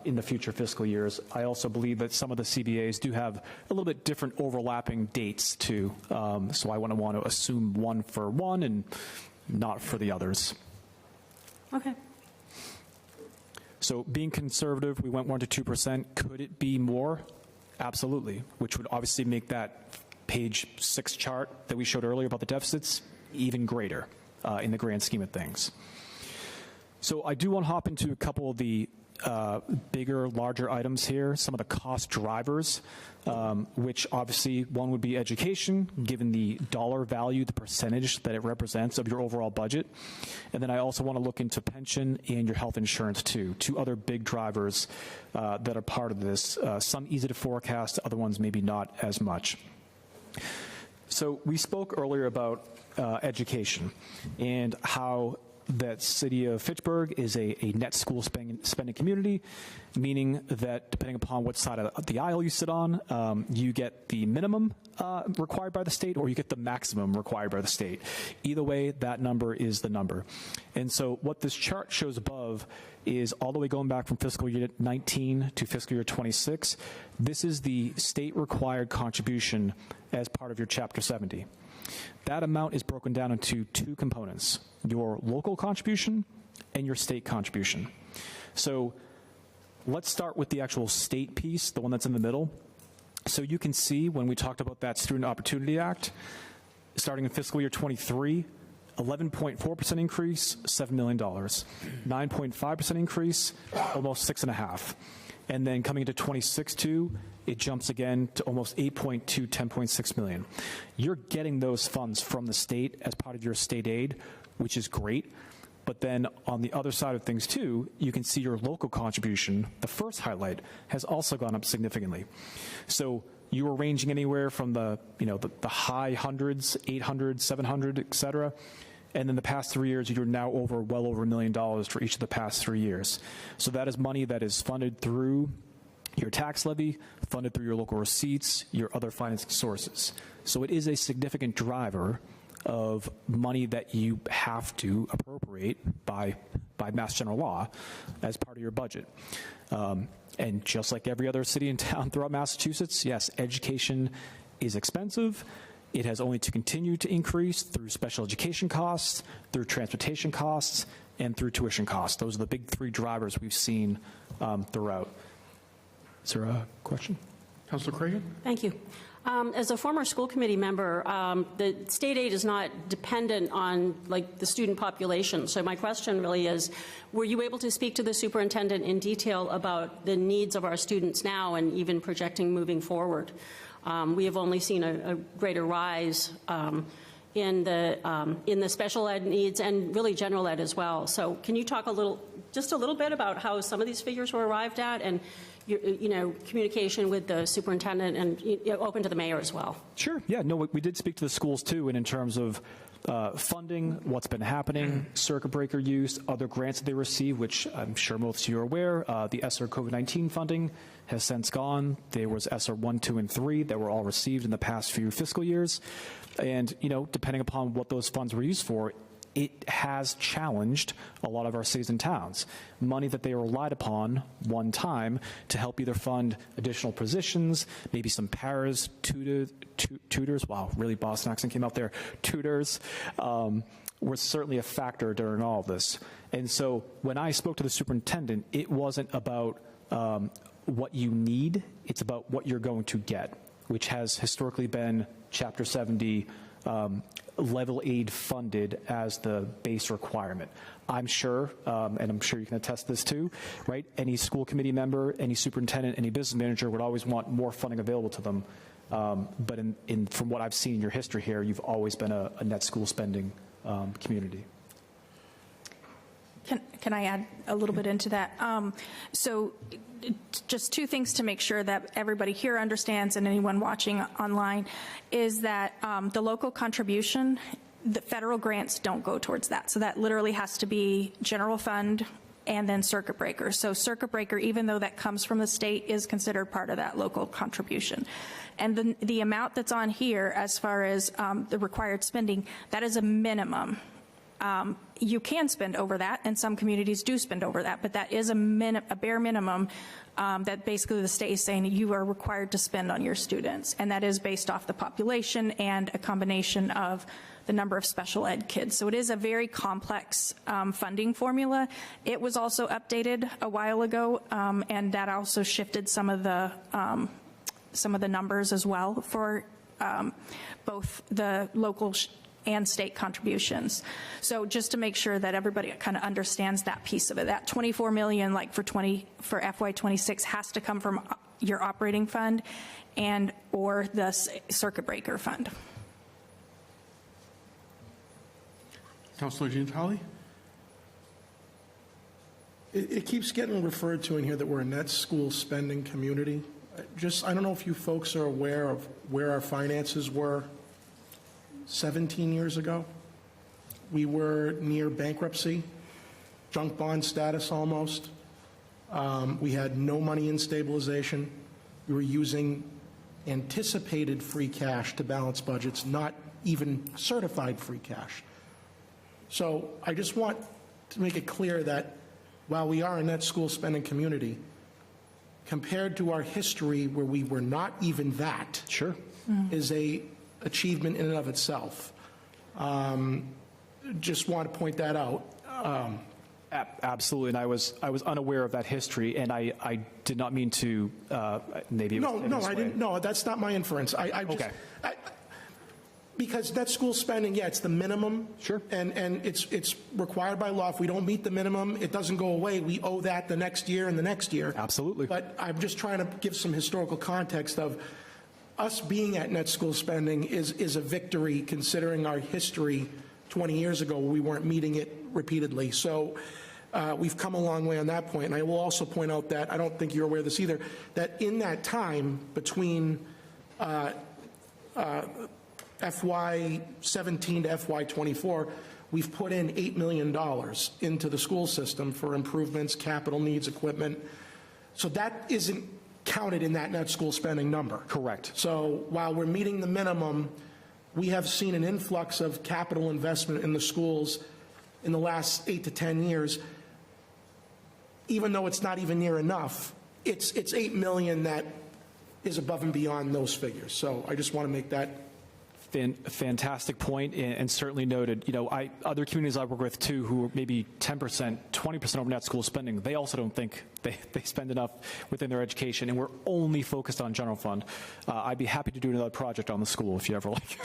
in the future fiscal years. I also believe that some of the CBAs do have a little bit different overlapping dates too, so I wouldn't want to assume one for one and not for the others. Okay. So being conservative, we went 1% to 2%. Could it be more? Absolutely, which would obviously make that page 6 chart that we showed earlier about the deficits even greater in the grand scheme of things. So I do want to hop into a couple of the bigger, larger items here, some of the cost drivers, which obviously one would be education, given the dollar value, the percentage that it represents of your overall budget. And then I also want to look into pension and your health insurance too, two other big drivers that are part of this. Some easy to forecast, other ones maybe not as much. So we spoke earlier about education and how that city of Fitchburg is a net school spending community, meaning that depending upon what side of the aisle you sit on, you get the minimum required by the state or you get the maximum required by the state. Either way, that number is the number. And so what this chart shows above is all the way going back from fiscal year 19 to fiscal year 26. This is the state required contribution as part of your Chapter 70. That amount is broken down into two components, your local contribution and your state contribution. So let's start with the actual state piece, the one that's in the middle. So you can see when we talked about that Student Opportunity Act, starting in fiscal year 23, 11.4% increase, $7 million. 9.5% increase, almost 6.5. And then coming into 26-2, it jumps again to almost 8.2, 10.6 million. You're getting those funds from the state as part of your state aid, which is great. But then on the other side of things too, you can see your local contribution, the first highlight, has also gone up significantly. So you were ranging anywhere from the high hundreds, 800, 700, et cetera. And in the past 3 years, you're now well over $1 million for each of the past 3 years. So that is money that is funded through your tax levy, funded through your local receipts, your other financing sources. So it is a significant driver of money that you have to appropriate by Mass General Law as part of your budget. And just like every other city and town throughout Massachusetts, yes, education is expensive. It has only to continue to increase through special education costs, through transportation costs, and through tuition costs. Those are the big three drivers we've seen throughout. Is there a question? Councilor Cragen? Thank you. As a former school committee member, the state aid is not dependent on like the student population. So my question really is, were you able to speak to the superintendent in detail about the needs of our students now and even projecting moving forward? We have only seen a greater rise in the special ed needs and really general ed as well. So can you talk just a little bit about how some of these figures were arrived at and communication with the superintendent and open to the mayor as well? Sure. Yeah. No, we did speak to the schools too, and in terms of funding, what's been happening, circuit breaker use, other grants that they receive, which I'm sure most of you are aware. The ESSER COVID-19 funding has since gone. There was ESSER 1, 2, and 3 that were all received in the past few fiscal years. And, depending upon what those funds were used for, it has challenged a lot of our cities and towns. Money that they relied upon one time to help either fund additional positions, maybe some paras, tutors, wow, really Boston accent came out there, tutors, were certainly a factor during all of this. And so when I spoke to the superintendent, it wasn't about what you need, it's about what you're going to get, which has historically been Chapter 70 level aid funded as the base requirement. I'm sure, and I'm sure you can attest this too, right? Any school committee member, any superintendent, any business manager would always want more funding available to them. But from what I've seen in your history here, you've always been a net school spending community. Can I add a little bit into that? So just two things to make sure that everybody here understands and anyone watching online is that the local contribution, the federal grants don't go towards that. So that literally has to be general fund and then circuit breaker. So circuit breaker, even though that comes from the state, is considered part of that local contribution. And the amount that's on here as far as the required spending, that is a minimum. You can spend over that, and some communities do spend over that, but that is a bare minimum that basically the state is saying you are required to spend on your students, and that is based off the population and a combination of the number of special ed kids. So it is a very complex funding formula. It was also updated a while ago, and that also shifted some of the numbers as well for both the local and state contributions. So just to make sure that everybody kind of understands that piece of it, that 24 million, like for FY26, has to come from your operating fund and or the circuit breaker fund. Councilor Gianatali? It keeps getting referred to in here that we're a net school spending community. I don't know if you folks are aware of where our finances were 17 years ago. We were near bankruptcy, junk bond status almost. We had no money in stabilization. We were using anticipated free cash to balance budgets, not even certified free cash. So I just want to make it clear that while we are a net school spending community, compared to our history where we were not even that, sure, is a achievement in and of itself. Just want to point that out. Absolutely, and I was unaware of that history, and I did not mean to. Maybe it was no, I didn't. No, that's not my inference. Okay. Because net school spending, yeah, it's the minimum. Sure. And it's required by law. If we don't meet the minimum, it doesn't go away. We owe that the next year and the next year. Absolutely. But I'm just trying to give some historical context of us being at net school spending is a victory considering our history 20 years ago where we weren't meeting it repeatedly. So we've come a long way on that point. And I will also point out that, I don't think you're aware of this either, that in that time between FY17 to FY24, we've put in $8 million into the school system for improvements, capital needs, equipment. So that isn't counted in that net school spending number. Correct. So while we're meeting the minimum, we have seen an influx of capital investment in the schools in the last 8 to 10 years. Even though it's not even near enough, it's $8 million that is above and beyond those figures. So I just want to make that. Fantastic point, and certainly noted. You know, other communities I work with too, who are maybe 10%, 20% over net school spending, they also don't think they spend enough within their education, and we're only focused on general fund. I'd be happy to do another project on the school if you ever like.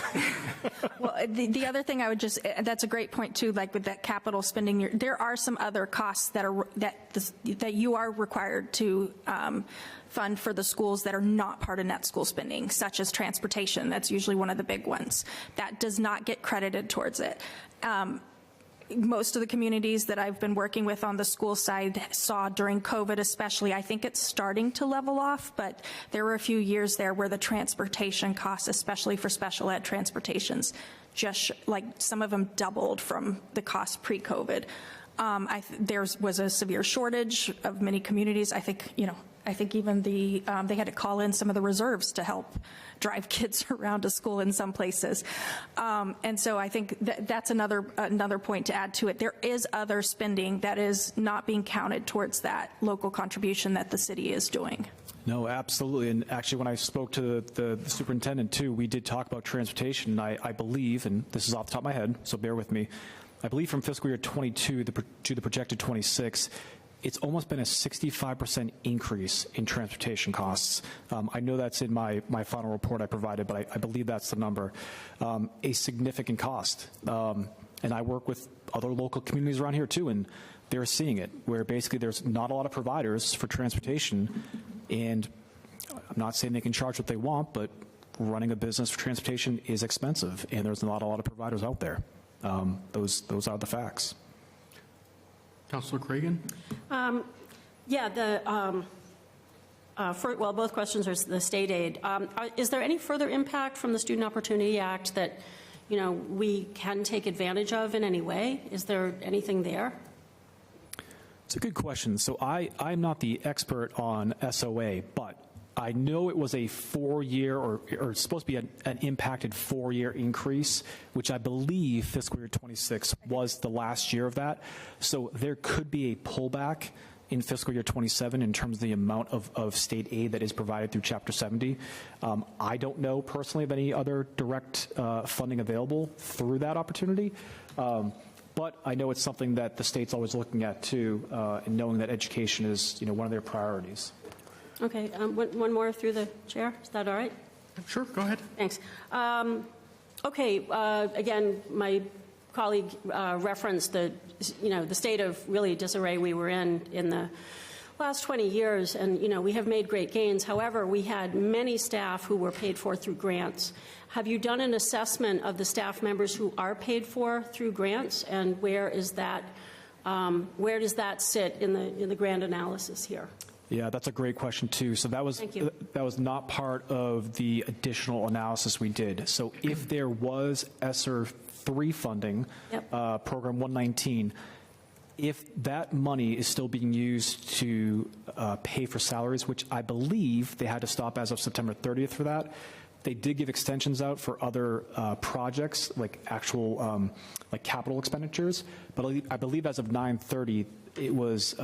Well, the other thing I would just, that's a great point too, like with that capital spending, there are some other costs that you are required to fund for the schools that are not part of net school spending, such as transportation. That's usually one of the big ones. That does not get credited towards it. Most of the communities that I've been working with on the school side saw during COVID especially, I think it's starting to level off, but there were a few years there where the transportation costs, especially for special ed transportations, just like some of them doubled from the cost pre-COVID. There was a severe shortage of many communities. I think even they had to call in some of the reserves to help drive kids around to school in some places. And so I think that's another point to add to it. There is other spending that is not being counted towards that local contribution that the city is doing. No, absolutely. And actually, when I spoke to the superintendent too, we did talk about transportation. I believe, and this is off the top of my head, so bear with me, I believe from fiscal year 22 to the projected 26, it's almost been a 65% increase in transportation costs. I know that's in my final report I provided, but I believe that's the number. A significant cost. And I work with other local communities around here too, and they're seeing it, where basically there's not a lot of providers for transportation, and I'm not saying they can charge what they want, but running a business for transportation is expensive, and there's not a lot of providers out there. Those are the facts. Councillor Cragen? Well, both questions are the state aid. Is there any further impact from the Student Opportunity Act that, we can take advantage of in any way? Is there anything there? It's a good question. So I'm not the expert on SOA, but I know it was a 4-year or it's supposed to be an impacted 4-year increase, which I believe fiscal year 26 was the last year of that. So there could be a pullback in fiscal year 27 in terms of the amount of state aid that is provided through Chapter 70. I don't know personally of any other direct funding available through that opportunity. But I know it's something that the state's always looking at too, and knowing that education is, one of their priorities. Okay, one more through the chair. Is that all right? Sure, go ahead. Thanks. Okay, again, my colleague referenced the state of really disarray we were in the last 20 years, and we have made great gains. However, we had many staff who were paid for through grants. Have you done an assessment of the staff members who are paid for through grants, and where does that sit in the grant analysis here? Yeah, that's a great question too. So that was not part of the additional analysis we did. So if there was ESSER 3 funding, Program 119, if that money is still being used to pay for salaries, which I believe they had to stop as of September 30th for that, they did give extensions out for other projects, like actual like capital expenditures. But I believe as of 9/30, it was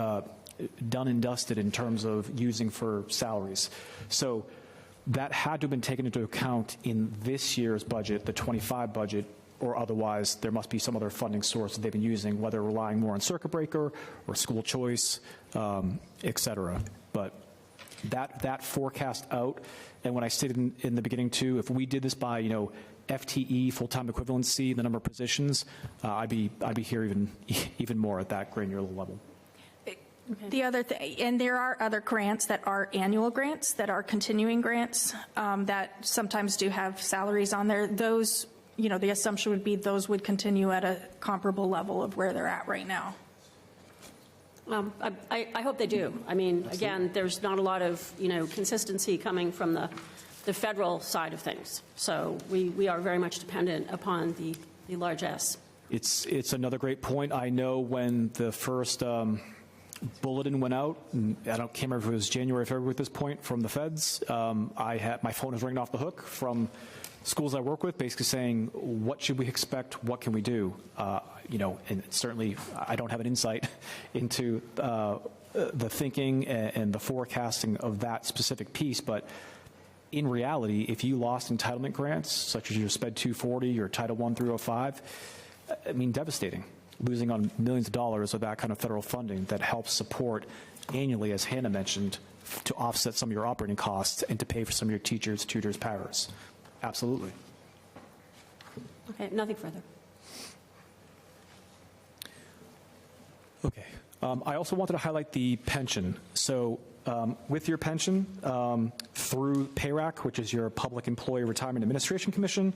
done and dusted in terms of using for salaries. So that had to have been taken into account in this year's budget, the 25 budget, or otherwise there must be some other funding source that they've been using, whether relying more on circuit breaker or school choice, et cetera. But that forecast out, and when I stated in the beginning too, if we did this by, FTE, full-time equivalency, the number of positions, I'd be here even more at that granular level. The other thing, and there are other grants that are annual grants, that are continuing grants, that sometimes do have salaries on there. Those, the assumption would be those would continue at a comparable level of where they're at right now. I hope they do. I mean, again, there's not a lot of, consistency coming from the federal side of things. So we are very much dependent upon the large S. It's another great point. I know when the first bulletin went out, and I can't remember if it was January or February at this point, from the feds, my phone was ringing off the hook from schools I work with basically saying, what should we expect? What can we do? And certainly I don't have an insight into the thinking and the forecasting of that specific piece, but in reality, if you lost entitlement grants, such as your SPED 240 or Title I through 05, I mean, devastating. Losing on millions of dollars of that kind of federal funding that helps support annually, as Hannah mentioned, to offset some of your operating costs and to pay for some of your teachers, tutors, paras. Absolutely. Okay, nothing further. Okay. I also wanted to highlight the pension. So with your pension, through PAYRAC, which is your Public Employee Retirement Administration Commission,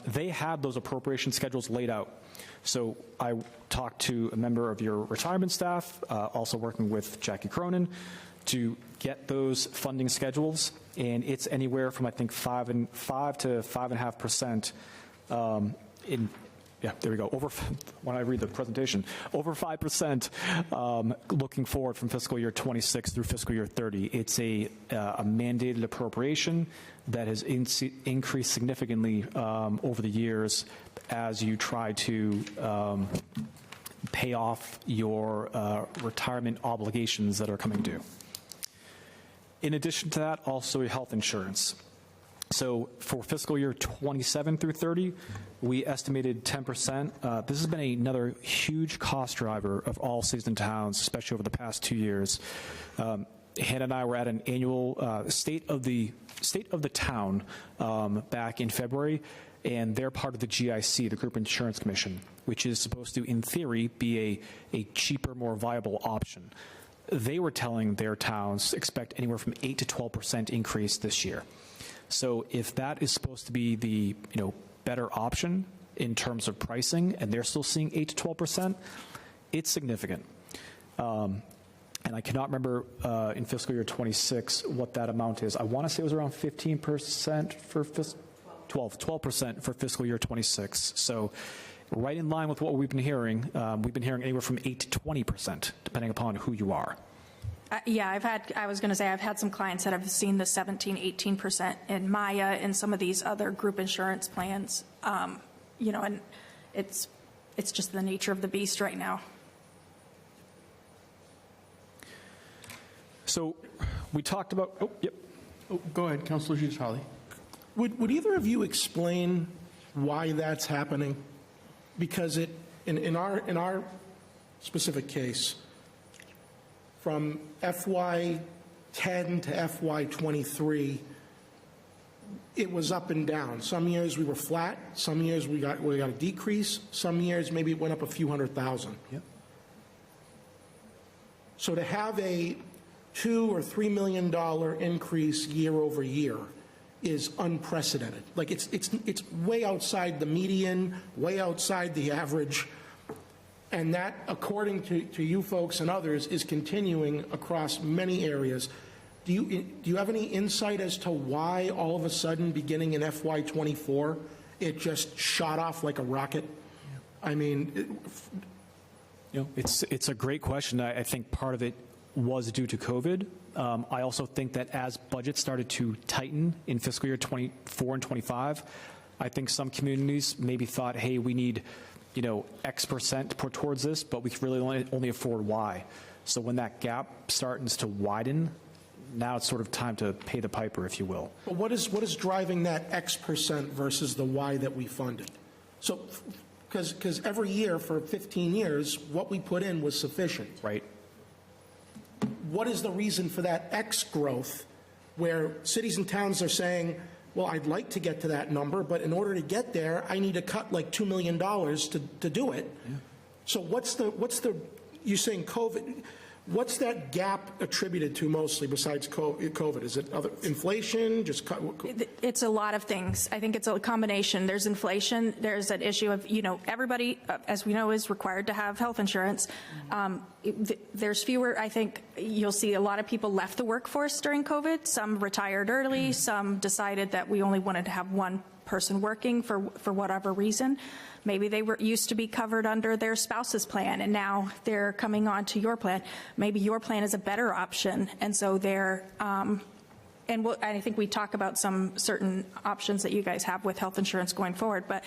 they have those appropriation schedules laid out. So I talked to a member of your retirement staff, also working with Jackie Cronin, to get those funding schedules, and it's anywhere from, I think, 5 to 5.5% in. Yeah, there we go. When I read the presentation, over 5% looking forward from fiscal year 26 through fiscal year 30. It's a mandated appropriation that has increased significantly over the years as you try to pay off your retirement obligations that are coming due. In addition to that, also your health insurance. So for fiscal year 27 through 30, we estimated 10%. This has been another huge cost driver of all cities and towns, especially over the past 2 years. Hannah and I were at an annual state of the town back in February, and they're part of the GIC, the Group Insurance Commission, which is supposed to, in theory, be a cheaper, more viable option. They were telling their towns expect anywhere from 8 to 12% increase this year. So if that is supposed to be the better option in terms of pricing, and they're still seeing 8 to 12%, it's significant. And I cannot remember in fiscal year 26 what that amount is. I want to say it was around 15% for 12% for fiscal year 26. So right in line with what we've been hearing. We've been hearing anywhere from 8 to 20%, depending upon who you are. Yeah, I've had some clients that have seen the 17, 18% in Maya and some of these other group insurance plans, and it's just the nature of the beast right now. So we talked about, go ahead, Councilor Giudicelli. Would either of you explain why that's happening? Because in our specific case, from FY10 to FY23, it was up and down. Some years we were flat. Some years we got a decrease. Some years maybe it went up a few $100,000. Yep. So to have a $2 or $3 million increase year over year is unprecedented. Like it's way outside the median, way outside the average. And that, according to you folks and others, is continuing across many areas. Do you have any insight as to why all of a sudden, beginning in FY24, it just shot off like a rocket? I mean, it's a great question. I think part of it was due to COVID. I also think that as budgets started to tighten in fiscal year 24 and 25, I think some communities maybe thought, hey, we need X percent to put towards this, but we can really only afford Y. So when that gap starts to widen, now it's sort of time to pay the piper, if you will. But what is driving that X percent versus the Y that we funded? So, because every year for 15 years, what we put in was sufficient. Right. What is the reason for that X growth where cities and towns are saying, well, I'd like to get to that number, but in order to get there, I need to cut like $2 million to do it. Yeah. So what's the, you're saying COVID, what's that gap attributed to mostly besides COVID? Is it other inflation? It's a lot of things. I think it's a combination. There's inflation. There's an issue of, everybody, as we know, is required to have health insurance. There's fewer, I think you'll see a lot of people left the workforce during COVID. Some retired early. Some decided that we only wanted to have one person working for whatever reason. Maybe they used to be covered under their spouse's plan, and now they're coming on to your plan. Maybe your plan is a better option, and so they're and I think we talk about some certain options that you guys have with health insurance going forward, but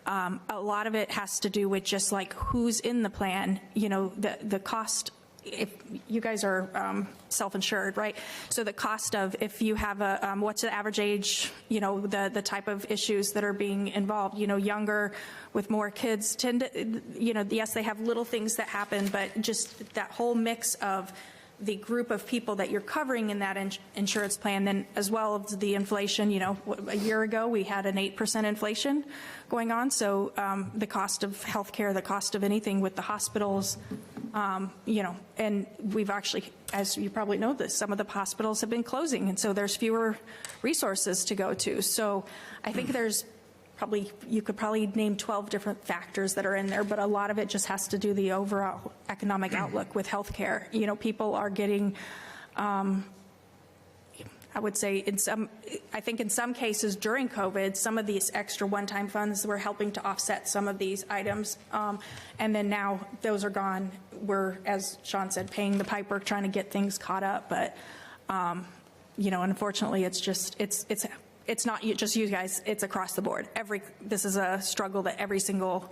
a lot of it has to do with just like who's in the plan, the cost. If you guys are self-insured, right? So the cost of, if you have a, what's the average age, the type of issues that are being involved, younger with more kids tend to, yes, they have little things that happen, but just that whole mix of the group of people that you're covering in that insurance plan, then as well as the inflation, a year ago we had an 8% inflation going on. So the cost of healthcare, the cost of anything with the hospitals, and we've actually, as you probably know this, some of the hospitals have been closing, and so there's fewer resources to go to. So I think you could probably name 12 different factors that are in there, but a lot of it just has to do the overall economic outlook with healthcare. People are getting, I would say I think in some cases during COVID, some of these extra one-time funds were helping to offset some of these items. And then now those are gone. We're, as Sean said, paying the piper, trying to get things caught up. But, unfortunately, it's not just you guys, it's across the board. This is a struggle that every single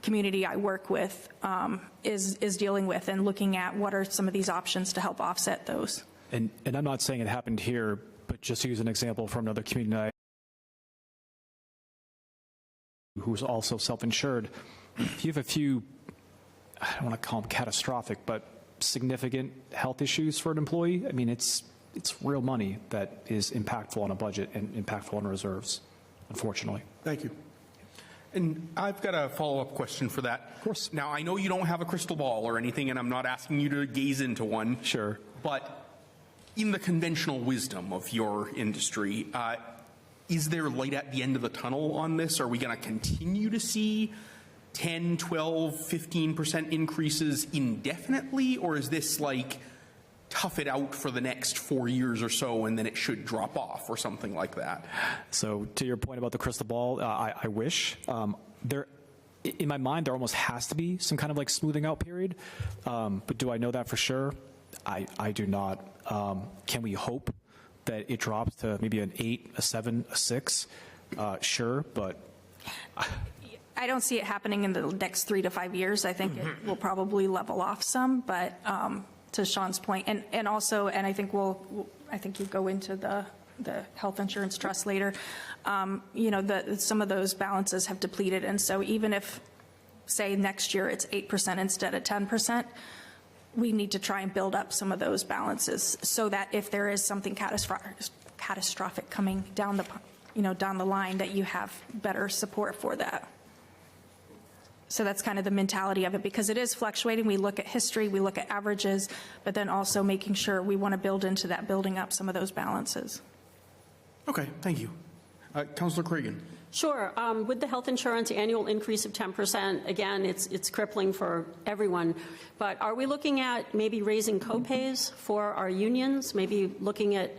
community I work with is dealing with, and looking at what are some of these options to help offset those. And I'm not saying it happened here, but just to use an example from another community who's also self-insured, if you have a few, I don't want to call them catastrophic, but significant health issues for an employee, I mean, it's real money that is impactful on a budget and impactful on reserves, unfortunately. Thank you. And I've got a follow-up question for that. Of course. Now, I know you don't have a crystal ball or anything, and I'm not asking you to gaze into one. Sure. But in the conventional wisdom of your industry, is there light at the end of the tunnel on this? Are we going to continue to see 10, 12, 15% increases indefinitely? Or is this like tough it out for the next 4 years or so and then it should drop off or something like that? So to your point about the crystal ball, I wish. In my mind, there almost has to be some kind of like smoothing out period. But do I know that for sure? I do not. Can we hope that it drops to maybe an 8, a 7, a 6? Sure, but I don't see it happening in the next 3 to 5 years. I think it will probably level off some, but to Sean's point, and also, and I think I think you go into the health insurance trust later. Some of those balances have depleted, and so even if, say, next year it's 8% instead of 10%. We need to try and build up some of those balances so that if there is something catastrophic coming down the line, that you have better support for that. So that's kind of the mentality of it, because it is fluctuating. We look at history, we look at averages, but then also making sure we want to build into that, building up some of those balances. Okay, thank you. Councillor Cregan. Sure. With the health insurance annual increase of 10%, again, it's crippling for everyone. But are we looking at maybe raising copays for our unions? Maybe looking at,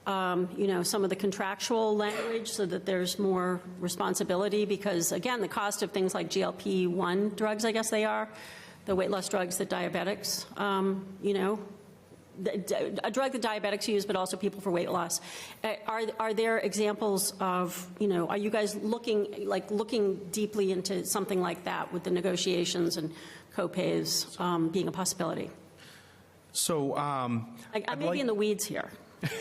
some of the contractual language so that there's more responsibility? Because, again, the cost of things like GLP-1 drugs, I guess they are, the weight loss drugs that diabetics, a drug that diabetics use, but also people for weight loss. Are there examples of, are you guys looking deeply into something like that with the negotiations and copays being a possibility? So I may be in the weeds here.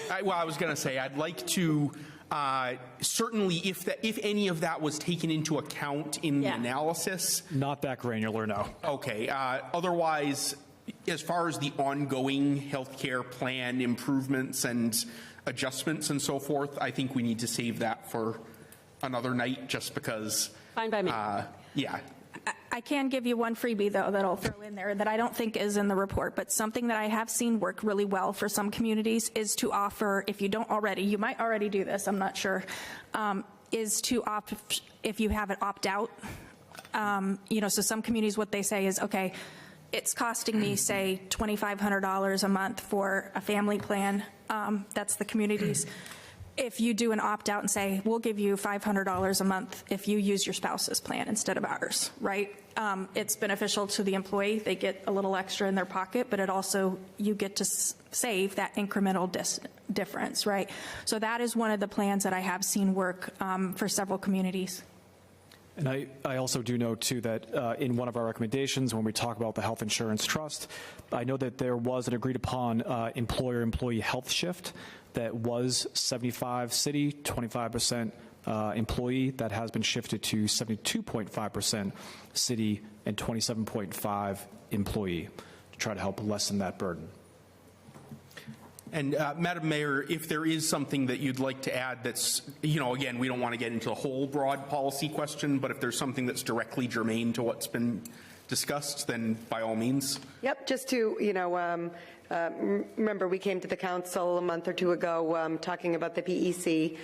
I was going to say, I'd like to certainly, if any of that was taken into account in the analysis. Not that granular, no. Okay. Otherwise, as far as the ongoing healthcare plan improvements and adjustments and so forth, I think we need to save that for another night, just because. Fine by me. Yeah. I can give you one freebie, though, that I'll throw in there that I don't think is in the report, but something that I have seen work really well for some communities is to offer, if you don't already, you might already do this, I'm not sure, is to opt, if you have it opt out. So some communities, what they say is, okay, it's costing me, say, $2,500 a month for a family plan. That's the communities. If you do an opt-out and say, we'll give you $500 a month if you use your spouse's plan instead of ours, right? It's beneficial to the employee. They get a little extra in their pocket, but it also, you get to save that incremental difference, right? So that is one of the plans that I have seen work for several communities. And I also do know, too, that in one of our recommendations, when we talk about the health insurance trust, I know that there was an agreed-upon employer-employee health shift that was 75 city, 25% employee. That has been shifted to 72.5% city and 27.5% employee to try to help lessen that burden. And Madam Mayor, if there is something that you'd like to add that's, again, we don't want to get into a whole broad policy question, but if there's something that's directly germane to what's been discussed, then by all means. Yep, just to, remember we came to the council a month or two ago talking about the PEC.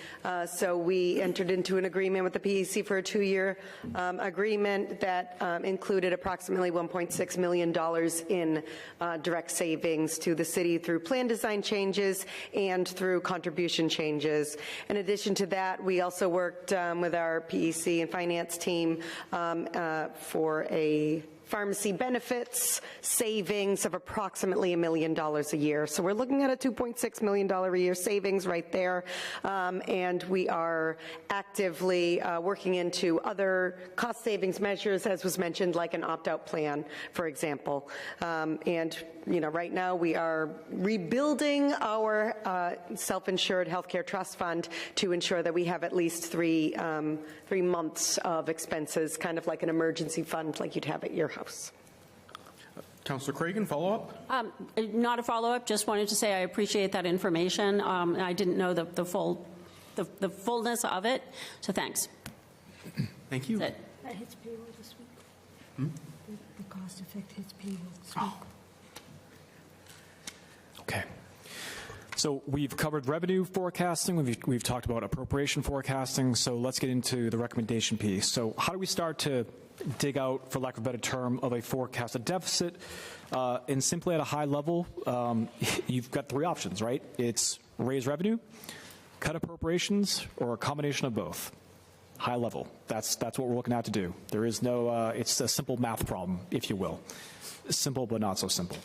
So we entered into an agreement with the PEC for a 2-year agreement that included approximately $1.6 million in direct savings to the city through plan design changes and through contribution changes. In addition to that, we also worked with our PEC and finance team for a pharmacy benefits savings of approximately $1 million a year. So we're looking at a $2.6 million a year savings right there. And we are actively working into other cost savings measures, as was mentioned, like an opt-out plan, for example. And right now we are rebuilding our self-insured healthcare trust fund to ensure that we have at least three months of expenses, kind of like an emergency fund like you'd have at your house. Councillor Cragen, follow-up? Not a follow-up, just wanted to say I appreciate that information. I didn't know the fullness of it, so thanks. Thank you. That's it. That hits payroll this week. The cost effect hits payroll this week. Okay. So we've covered revenue forecasting, we've talked about appropriation forecasting, so let's get into the recommendation piece. So how do we start to dig out, for lack of a better term, of a forecasted deficit? And simply at a high level, you've got 3 options, right? It's raise revenue, cut appropriations, or a combination of both. High level. That's what we're looking at to do. There is no, it's a simple math problem, if you will. Simple, but not so simple.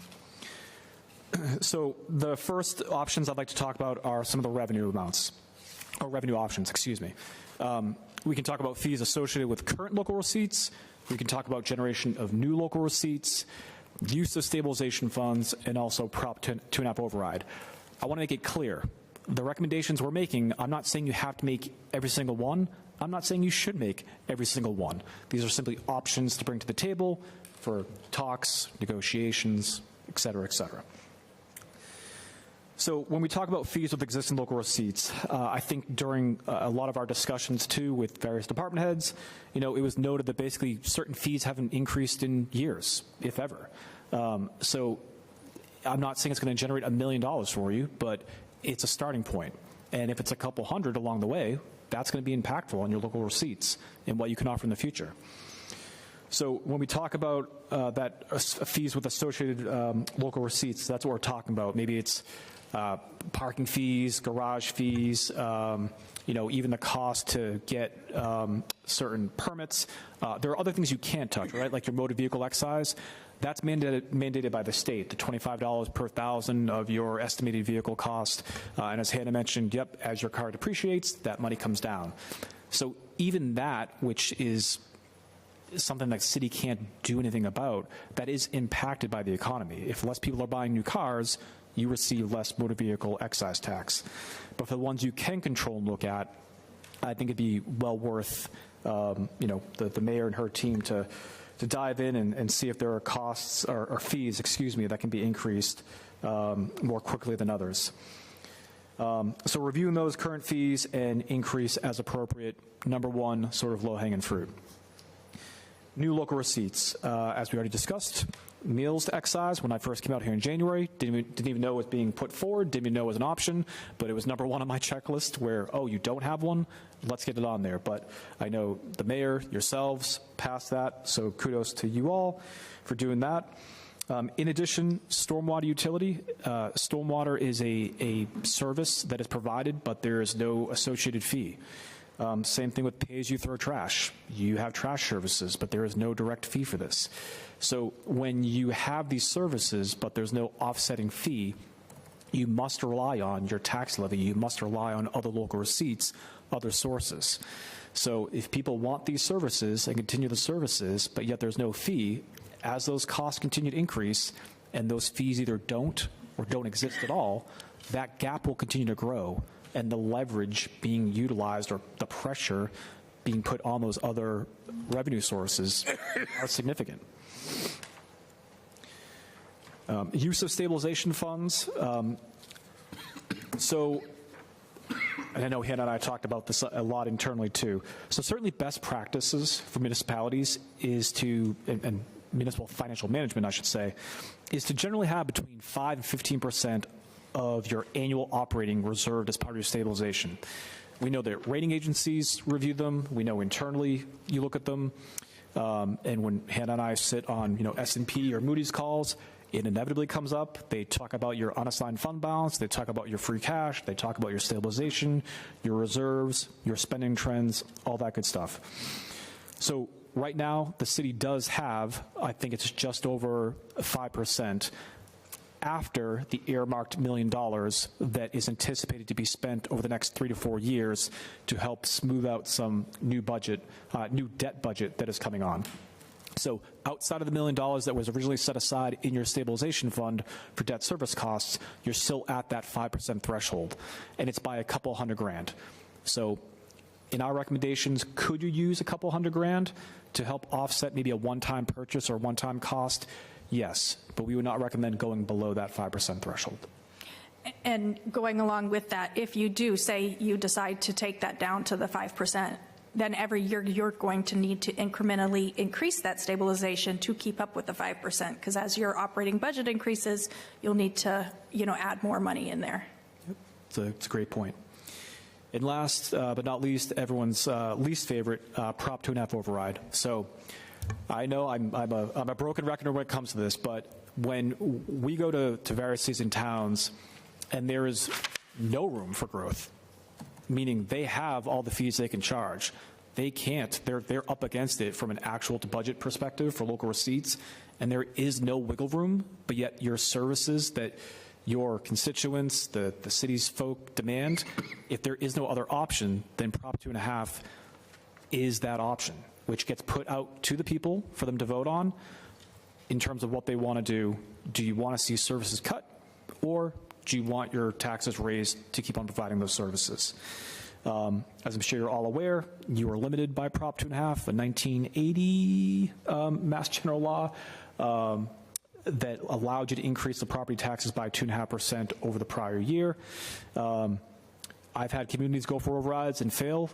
So the first options I'd like to talk about are some of the revenue amounts, or revenue options, excuse me. We can talk about fees associated with current local receipts. We can talk about generation of new local receipts, use of stabilization funds, and also Prop 2.5 override. I want to make it clear. The recommendations we're making, I'm not saying you have to make every single one. I'm not saying you should make every single one. These are simply options to bring to the table for talks, negotiations, et cetera, et cetera. So when we talk about fees with existing local receipts, I think during a lot of our discussions too with various department heads, it was noted that basically certain fees haven't increased in years, if ever. So I'm not saying it's going to generate $1 million for you, but it's a starting point. And if it's a couple hundred along the way, that's going to be impactful on your local receipts and what you can offer in the future. So when we talk about that fees with associated local receipts, that's what we're talking about. Maybe it's parking fees, garage fees, even the cost to get certain permits. There are other things you can't touch, right? Like your motor vehicle excise. That's mandated by the state, the $25 per thousand of your estimated vehicle cost. And as Hannah mentioned, yep, as your car depreciates, that money comes down. So even that, which is something that the city can't do anything about, that is impacted by the economy. If less people are buying new cars, you receive less motor vehicle excise tax. But for the ones you can control and look at, I think it'd be well worth, the mayor and her team to dive in and see if there are costs or fees, that can be increased more quickly than others. So reviewing those current fees and increase as appropriate, number one, sort of low-hanging fruit. New local receipts, as we already discussed. Meals to excise, when I first came out here in January, didn't even know it was being put forward, didn't even know it was an option, but it was number one on my checklist where, oh, you don't have one? Let's get it on there. But I know the mayor, yourselves, passed that, so kudos to you all for doing that. In addition, stormwater utility. Stormwater is a service that is provided, but there is no associated fee. Same thing with pay-as-you-throw trash. You have trash services, but there is no direct fee for this. So when you have these services, but there's no offsetting fee, you must rely on your tax levy, you must rely on other local receipts, other sources. So if people want these services and continue the services, but yet there's no fee, as those costs continue to increase and those fees either don't or don't exist at all, that gap will continue to grow, and the leverage being utilized or the pressure being put on those other revenue sources are significant. Use of stabilization funds. So, and I know Hannah and I talked about this a lot internally too. So certainly best practices for municipalities is to, and municipal financial management, I should say, is to generally have between 5 and 15% of your annual operating reserved as part of your stabilization. We know that rating agencies review them. We know internally you look at them. And when Hannah and I sit on, S&P or Moody's calls, it inevitably comes up. They talk about your unassigned fund balance. They talk about your free cash. They talk about your stabilization, your reserves, your spending trends, all that good stuff. So right now, the city does have, I think it's just over 5% after the earmarked $1 million that is anticipated to be spent over the next 3 to 4 years to help smooth out some new debt budget that is coming on. So outside of the $1 million that was originally set aside in your stabilization fund for debt service costs, you're still at that 5% threshold, and it's by a couple $100,000. So in our recommendations, could you use a couple $100,000 to help offset maybe a one-time purchase or one-time cost? Yes, but we would not recommend going below that 5% threshold. And going along with that, if you do, say you decide to take that down to the 5%, then every year you're going to need to incrementally increase that stabilization to keep up with the 5%, because as your operating budget increases, you'll need to, add more money in there. Yep. It's a great point. And last but not least, everyone's least favorite, Prop 2.5 override. So I know I'm a broken record when it comes to this, but when we go to various cities and towns and there is no room for growth, meaning they have all the fees they can charge, they can't, they're up against it from an actual to budget perspective for local receipts, and there is no wiggle room, but yet your services that your constituents, the city's folk demand, if there is no other option, then Prop 2.5 is that option, which gets put out to the people for them to vote on in terms of what they want to do. Do you want to see services cut, or do you want your taxes raised to keep on providing those services? As I'm sure you're all aware, you are limited by Prop 2.5, a 1980 Mass General Law that allowed you to increase the property taxes by 2.5% over the prior year. I've had communities go for overrides and fail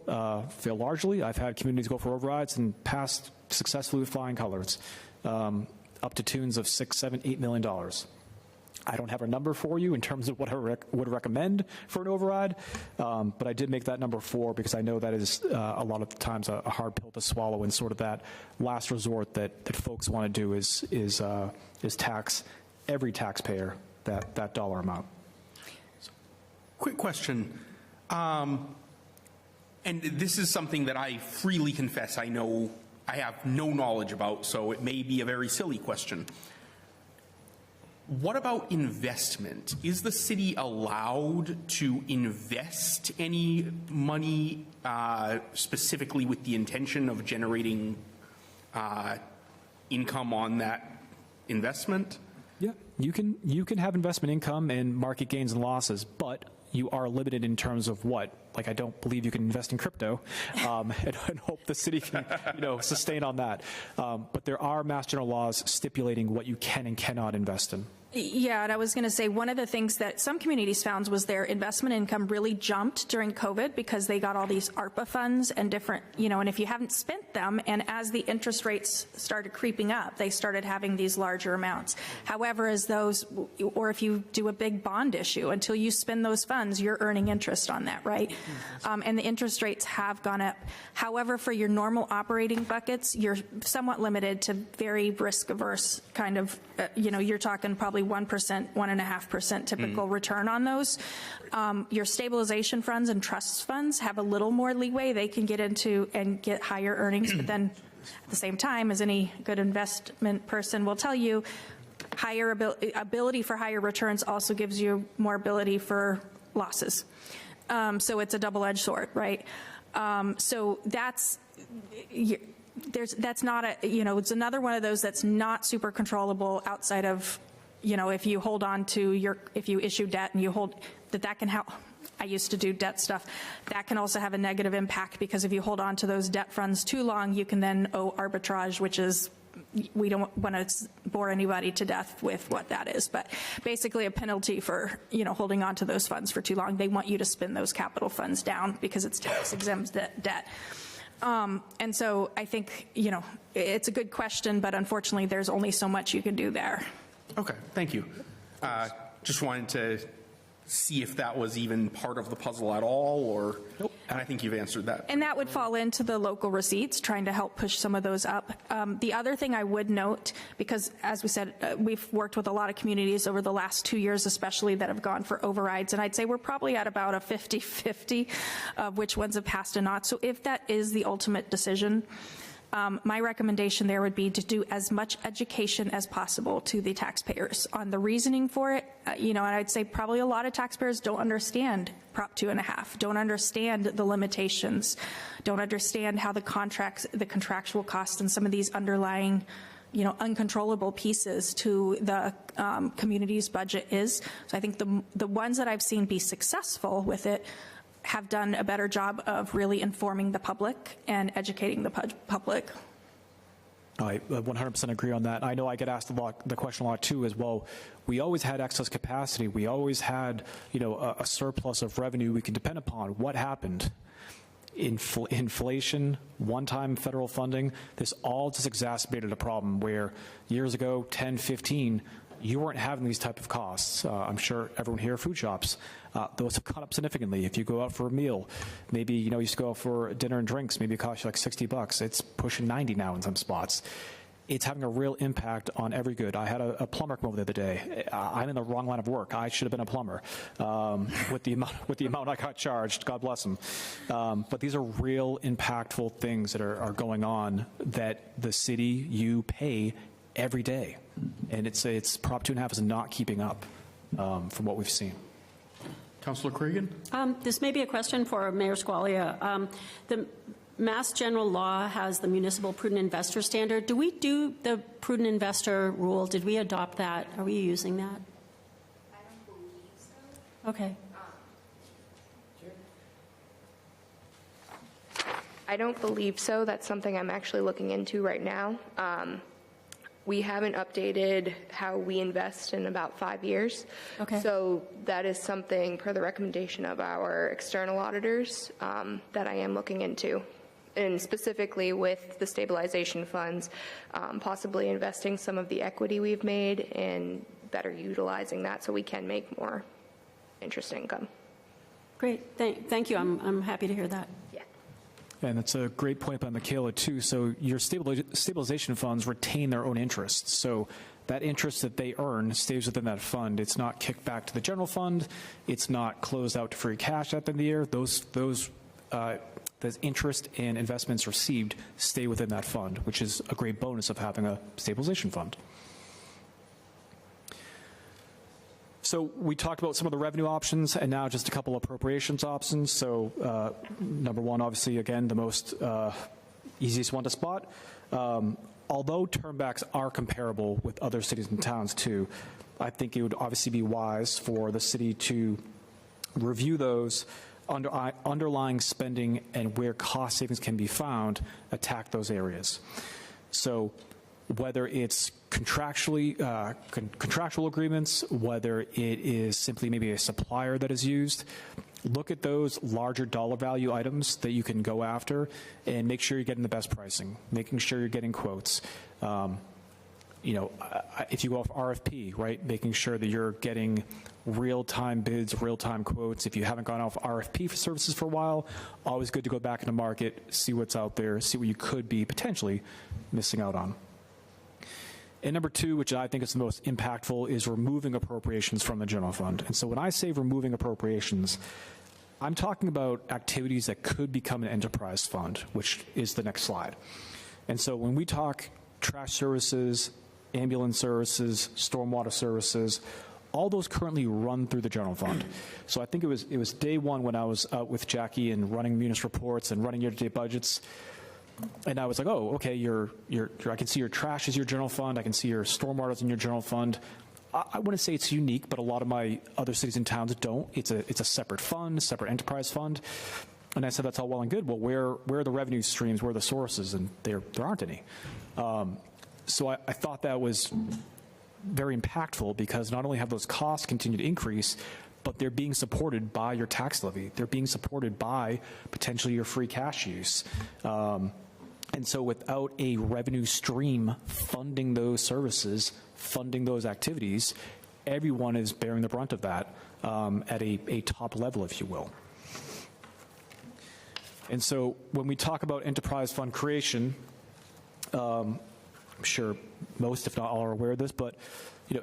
largely. I've had communities go for overrides and pass successfully with flying colors, up to tunes of $6, $7, $8 million. I don't have a number for you in terms of what I would recommend for an override, but I did make that number 4 because I know that is a lot of times a hard pill to swallow, and sort of that last resort that folks want to do is tax every taxpayer that dollar amount. Quick question. And this is something that I freely confess I have no knowledge about, so it may be a very silly question. What about investment? Is the city allowed to invest any money specifically with the intention of generating income on that investment? Yeah, you can have investment income and market gains and losses, but you are limited in terms of what? Like, I don't believe you can invest in crypto and hope the city can, sustain on that. But there are Mass General laws stipulating what you can and cannot invest in. Yeah, and I was going to say one of the things that some communities found was their investment income really jumped during COVID because they got all these ARPA funds and different, and if you haven't spent them, and as the interest rates started creeping up, they started having these larger amounts. However, as those, or if you do a big bond issue, until you spend those funds, you're earning interest on that, right? And the interest rates have gone up. However, for your normal operating buckets, you're somewhat limited to very risk-averse kind of, you're talking probably 1%, 1.5% typical return on those. Your stabilization funds and trust funds have a little more leeway. They can get into and get higher earnings, but then at the same time, as any good investment person will tell you, higher ability for higher returns also gives you more ability for losses. So it's a double-edged sword, right? So that's not a, it's another one of those that's not super controllable outside of, if you hold on to if you issue debt and you hold, that can help. I used to do debt stuff. That can also have a negative impact because if you hold on to those debt funds too long, you can then owe arbitrage, which is, we don't want to bore anybody to death with what that is, but basically a penalty for, holding on to those funds for too long. They want you to spin those capital funds down because it's tax-exempt debt. And so I think, it's a good question, but unfortunately, there's only so much you can do there. Okay, thank you. Just wanted to see if that was even part of the puzzle at all, or, nope. And I think you've answered that. And that would fall into the local receipts, trying to help push some of those up. The other thing I would note, because as we said, we've worked with a lot of communities over the last 2 years, especially that have gone for overrides, and I'd say we're probably at about a 50-50 of which ones have passed and not. So if that is the ultimate decision, my recommendation there would be to do as much education as possible to the taxpayers on the reasoning for it. And I'd say probably a lot of taxpayers don't understand Prop 2.5, don't understand the limitations, don't understand how the contractual costs and some of these underlying, uncontrollable pieces to the community's budget is. So I think the ones that I've seen be successful with it have done a better job of really informing the public and educating the public. I 100% agree on that. I know I get asked the question a lot too as well. We always had excess capacity. We always had, a surplus of revenue we can depend upon. What happened? Inflation, one-time federal funding, this all just exacerbated a problem where years ago, 10, 15, you weren't having these type of costs. I'm sure everyone here food shops. Those have gone up significantly. If you go out for a meal, maybe, you used to go out for dinner and drinks, maybe it costs you like $60. It's pushing 90 now in some spots. It's having a real impact on every good. I had a plumber come over the other day. I'm in the wrong line of work. I should have been a plumber with the amount I got charged. God bless them. But these are real impactful things that are going on that the city, you pay every day. And it's Prop 2.5 is not keeping up from what we've seen. Councillor Cregan? This may be a question for Mayor Squalia. The Mass General Law has the Municipal Prudent Investor Standard. Do we do the Prudent Investor Rule? Did we adopt that? Are we using that? I don't believe so. Okay. I don't believe so. That's something I'm actually looking into right now. We haven't updated how we invest in about 5 years. Okay. So that is something, per the recommendation of our external auditors, that I am looking into. And specifically with the stabilization funds, possibly investing some of the equity we've made and better utilizing that so we can make more interest income. Great. Thank you. I'm happy to hear that. Yeah. And that's a great point by Michaela, too. So your stabilization funds retain their own interest. So that interest that they earn stays within that fund. It's not kicked back to the general fund. It's not closed out to free cash at the end of the year. Those interest and investments received stay within that fund, which is a great bonus of having a stabilization fund. So we talked about some of the revenue options and now just a couple of appropriations options. So number one, obviously, again, the most easiest one to spot. Although turnbacks are comparable with other cities and towns too, I think it would obviously be wise for the city to review those underlying spending and where cost savings can be found, attack those areas. So whether it's contractual agreements, whether it is simply maybe a supplier that is used, look at those larger dollar value items that you can go after and make sure you're getting the best pricing, making sure you're getting quotes. If you go off RFP, right, making sure that you're getting real-time bids, real-time quotes. If you haven't gone off RFP for services for a while, always good to go back in the market, see what's out there, see what you could be potentially missing out on. And number two, which I think is the most impactful, is removing appropriations from the general fund. And so when I say removing appropriations, I'm talking about activities that could become an enterprise fund, which is the next slide. And so when we talk trash services, ambulance services, stormwater services, all those currently run through the general fund. So I think it was day one when I was out with Jackie and running munis reports and running year-to-date budgets. And I was like, oh, okay, I can see your trash is your general fund. I can see your stormwater's in your general fund. I wouldn't say it's unique, but a lot of my other cities and towns don't. It's a separate fund, separate enterprise fund. And I said, that's all well and good. Well, where are the revenue streams? Where are the sources? And there aren't any. So I thought that was very impactful, because not only have those costs continue to increase, but they're being supported by your tax levy. They're being supported by potentially your free cash use. And so without a revenue stream funding those services, funding those activities, everyone is bearing the brunt of that at a top level, if you will. And so when we talk about enterprise fund creation, I'm sure most, if not all, are aware of this, but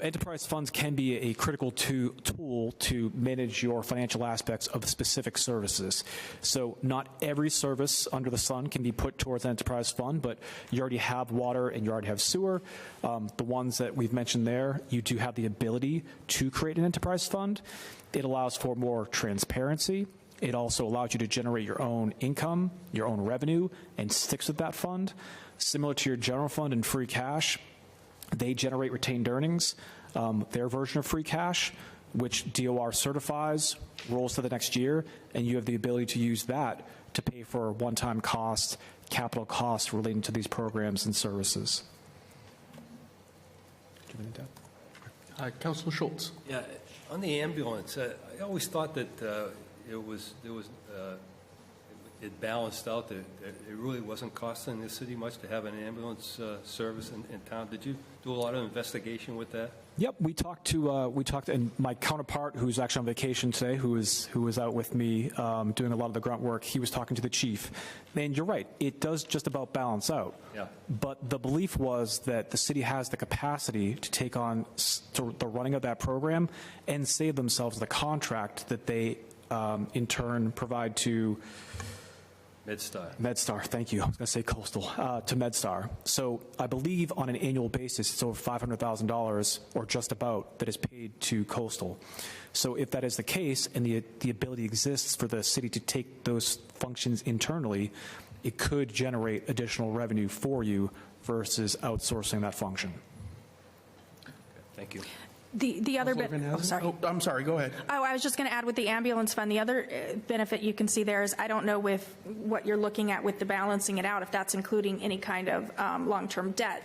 enterprise funds can be a critical tool to manage your financial aspects of specific services. So not every service under the sun can be put towards an enterprise fund, but you already have water and you already have sewer. The ones that we've mentioned there, you do have the ability to create an enterprise fund. It allows for more transparency. It also allows you to generate your own income, your own revenue, and sticks with that fund. Similar to your general fund and free cash, they generate retained earnings, their version of free cash, which DOR certifies, rolls to the next year, and you have the ability to use that to pay for one-time costs, capital costs relating to these programs and services. Councilor Schultz. Yeah, on the ambulance, I always thought that it balanced out, that it really wasn't costing the city much to have an ambulance service in town. Did you do a lot of investigation with that? Yep, we talked, and my counterpart, who's actually on vacation today, who was out with me doing a lot of the grunt work, he was talking to the chief. And you're right, it does just about balance out. Yeah. But the belief was that the city has the capacity to take on the running of that program and save themselves the contract that they in turn provide to MedStar, thank you. I was going to say Coastal, to MedStar. So I believe on an annual basis, it's over $500,000 or just about that is paid to Coastal. So if that is the case and the ability exists for the city to take those functions internally, it could generate additional revenue for you versus outsourcing that function. Thank you. The other bit, sorry. Oh, I'm sorry, go ahead. Oh, I was just going to add with the ambulance fund, the other benefit you can see there is, I don't know with what you're looking at with the balancing it out, if that's including any kind of long-term debt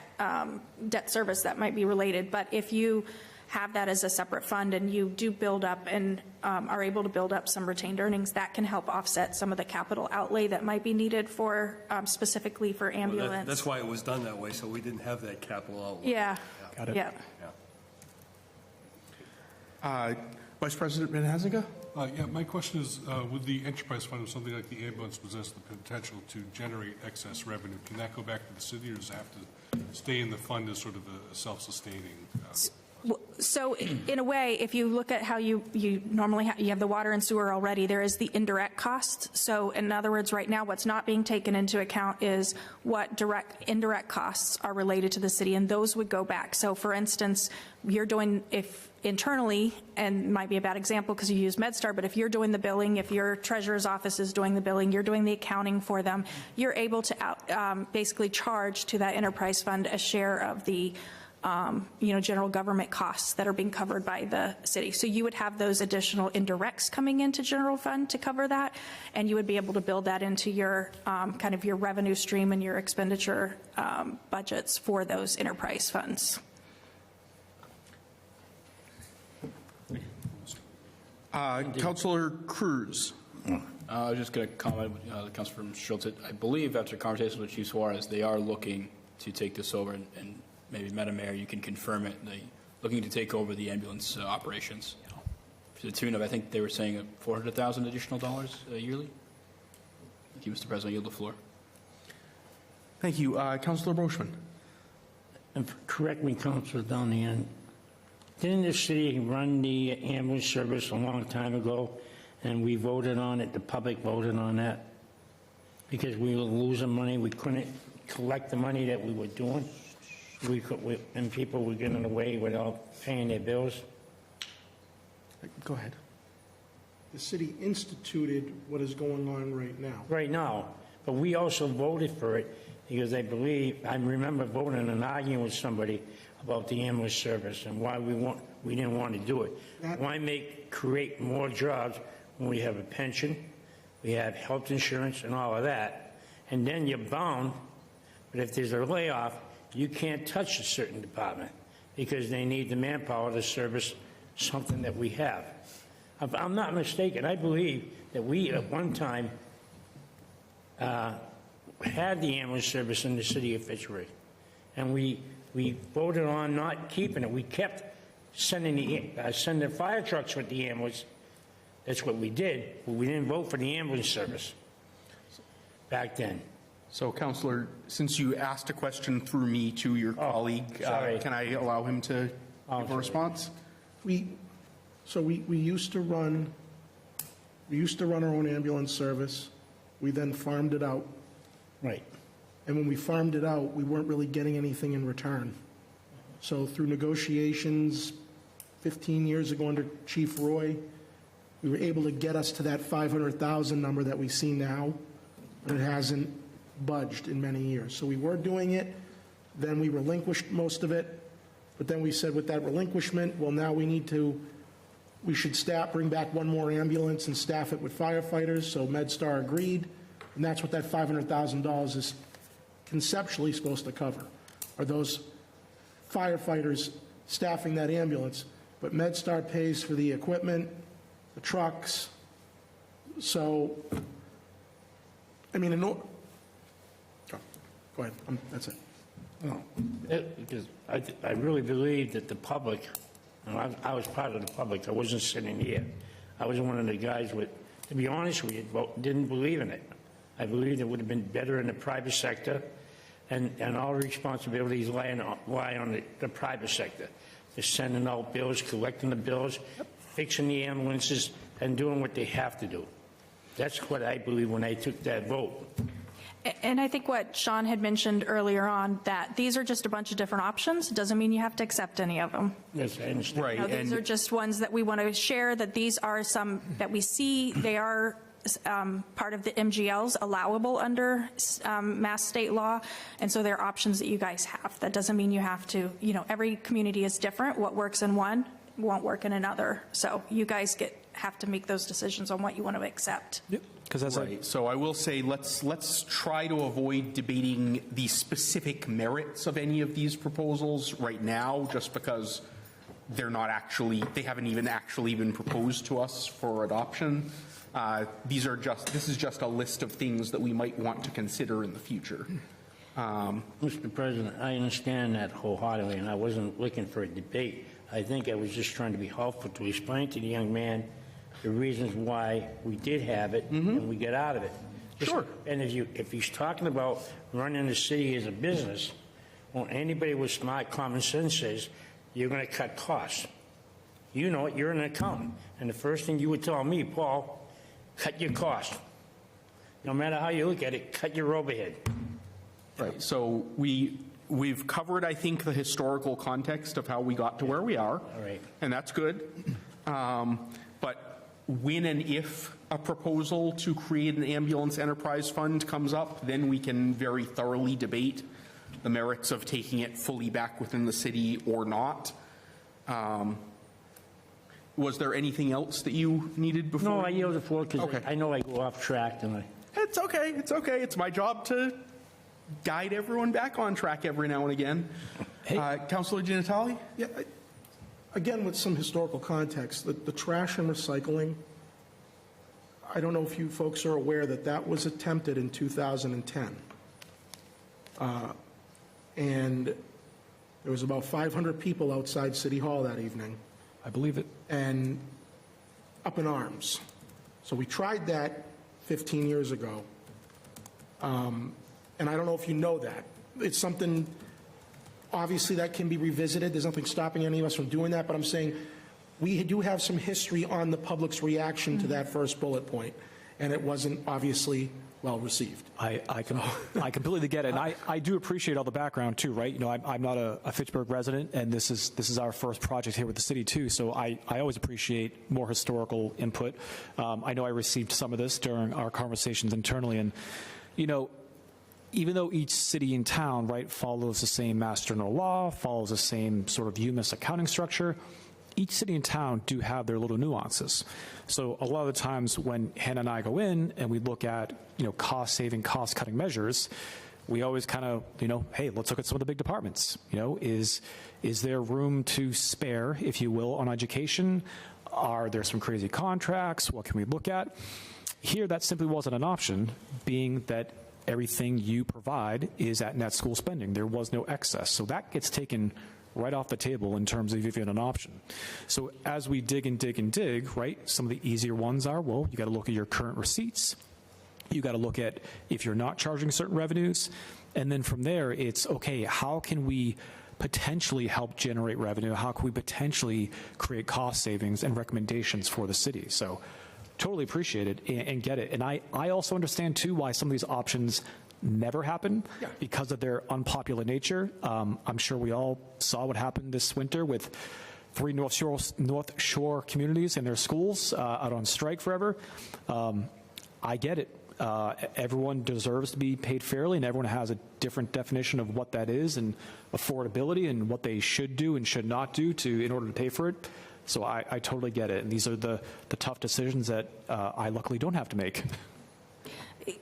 service that might be related, but if you have that as a separate fund and you do build up and are able to build up some retained earnings, that can help offset some of the capital outlay that might be needed for specifically for ambulance. Well, that's why it was done that way, so we didn't have that capital outlay. Yeah. Got it. Yeah. Vice President Van Hazinga? Yeah, my question is, with the enterprise fund, something like the ambulance possess the potential to generate excess revenue. Can that go back to the city, or does it have to stay in the fund as sort of a self-sustaining? So in a way, if you look at how you normally you have the water and sewer already, there is the indirect cost. So in other words, right now, what's not being taken into account is what indirect costs are related to the city, and those would go back. So for instance, you're doing, if internally, and might be a bad example because you use MedStar, but if you're doing the billing, if your treasurer's office is doing the billing, you're doing the accounting for them, you're able to basically charge to that enterprise fund a share of the general government costs that are being covered by the city. So you would have those additional indirects coming into general fund to cover that, and you would be able to build that into your kind of your revenue stream and your expenditure budgets for those enterprise funds. Councilor Cruz. I was just going to comment, Councilor Schultz. I believe after conversations with Chief Suarez, they are looking to take this over, and maybe Madam Mayor, you can confirm it. They're looking to take over the ambulance operations to the tune of, I think they were saying, $400,000 additional dollars yearly. Thank you, Mr. President. I yield the floor. Thank you. Councilor Brochman. And correct me, Councilor Donian. Didn't the city run the ambulance service a long time ago, and we voted on it, the public voted on that? Because we were losing money, we couldn't collect the money that we were doing? and people were getting away without paying their bills? Go ahead. The city instituted what is going on right now. Right now, but we also voted for it because I remember voting and arguing with somebody about the ambulance service and why we didn't want to do it. Why create more jobs when we have a pension, we have health insurance and all of that, and then you're bound, but if there's a layoff, you can't touch a certain department because they need the manpower to service something that we have. If I'm not mistaken, I believe that we at one time had the ambulance service in the city of Fitchburg, and we voted on not keeping it. We kept sending fire trucks with the ambulance. That's what we did, but we didn't vote for the ambulance service back then. So, Councillor, since you asked a question through me to your colleague, can I allow him to give a response? We used to run our own ambulance service. We then farmed it out. Right. And when we farmed it out, we weren't really getting anything in return. So through negotiations 15 years ago under Chief Roy, we were able to get us to that 500,000 number that we see now, but it hasn't budged in many years. So we were doing it, then we relinquished most of it, but then we said with that relinquishment, well, now we should bring back one more ambulance and staff it with firefighters, so MedStar agreed, and that's what that $500,000 is conceptually supposed to cover, are those firefighters staffing that ambulance, but MedStar pays for the equipment, the trucks. So, I mean, go ahead, that's it. No, because I really believe that the public, and I was part of the public, I wasn't sitting here. I was one of the guys to be honest with you, didn't believe in it. I believed it would have been better in the private sector, and all responsibilities lie on the private sector. They're sending out bills, collecting the bills, fixing the ambulances, and doing what they have to do. That's what I believe when I took that vote. And I think what Sean had mentioned earlier on, that these are just a bunch of different options. It doesn't mean you have to accept any of them. Yes, I understand. Right. These are just ones that we want to share, that these are some that we see they are part of the MGLs allowable under Mass state law, and so there are options that you guys have. That doesn't mean you have to, every community is different. What works in one won't work in another. So you guys have to make those decisions on what you want to accept. Yep. Right. So I will say let's try to avoid debating the specific merits of any of these proposals right now, just because they haven't even actually been proposed to us for adoption. This is just a list of things that we might want to consider in the future. Mr. President, I understand that wholeheartedly, and I wasn't looking for a debate. I think I was just trying to be helpful to explain to the young man the reasons why we did have it and we get out of it. Sure. And if he's talking about running the city as a business, well, anybody with smart common sense says you're going to cut costs. You know it, you're an accountant. And the first thing you would tell me, Paul, cut your costs. No matter how you look at it, cut your overhead. Right. So we've covered, I think, the historical context of how we got to where we are. All right. And that's good. But when and if a proposal to create an ambulance enterprise fund comes up, then we can very thoroughly debate the merits of taking it fully back within the city or not. Was there anything else that you needed before? No, I yield the floor because Okay. I know I go off track. It's okay. It's okay. It's my job to guide everyone back on track every now and again. Councillor Ginatali? Yeah, again, with some historical context, the trash and recycling, I don't know if you folks are aware that was attempted in 2010. And there was about 500 people outside City Hall that evening. I believe it. And up in arms. So we tried that 15 years ago. And I don't know if you know that. It's something, obviously, that can be revisited. There's nothing stopping any of us from doing that, but I'm saying we do have some history on the public's reaction to that first bullet point, and it wasn't obviously well received. I completely get it, and I do appreciate all the background too, right? You know, I'm not a Fitchburg resident, and this is our first project here with the city too, so I always appreciate more historical input. I know I received some of this during our conversations internally, and you know, even though each city and town, right, follows the same Mass General Law, follows the same sort of UMass accounting structure, each city and town do have their little nuances. So a lot of the times when Hannah and I go in and we look at, you know, cost-saving, cost-cutting measures, we always kind of, you know, hey, let's look at some of the big departments. You know, is there room to spare, if you will, on education? Are there some crazy contracts? What can we look at? Here, that simply wasn't an option, being that everything you provide is at net school spending. There was no excess. So that gets taken right off the table in terms of even an option. So as we dig and dig and dig, right, some of the easier ones are, well, you got to look at your current receipts. You got to look at if you're not charging certain revenues. And then from there, it's, okay, how can we potentially help generate revenue? How can we potentially create cost savings and recommendations for the city? So totally appreciate it and get it. And I also understand, too, why some of these options never happen because of their unpopular nature. I'm sure we all saw what happened this winter with 3 North Shore communities and their schools out on strike forever. I get it. Everyone deserves to be paid fairly, and everyone has a different definition of what that is and affordability and what they should do and should not do in order to pay for it. So I totally get it. And these are the tough decisions that I luckily don't have to make.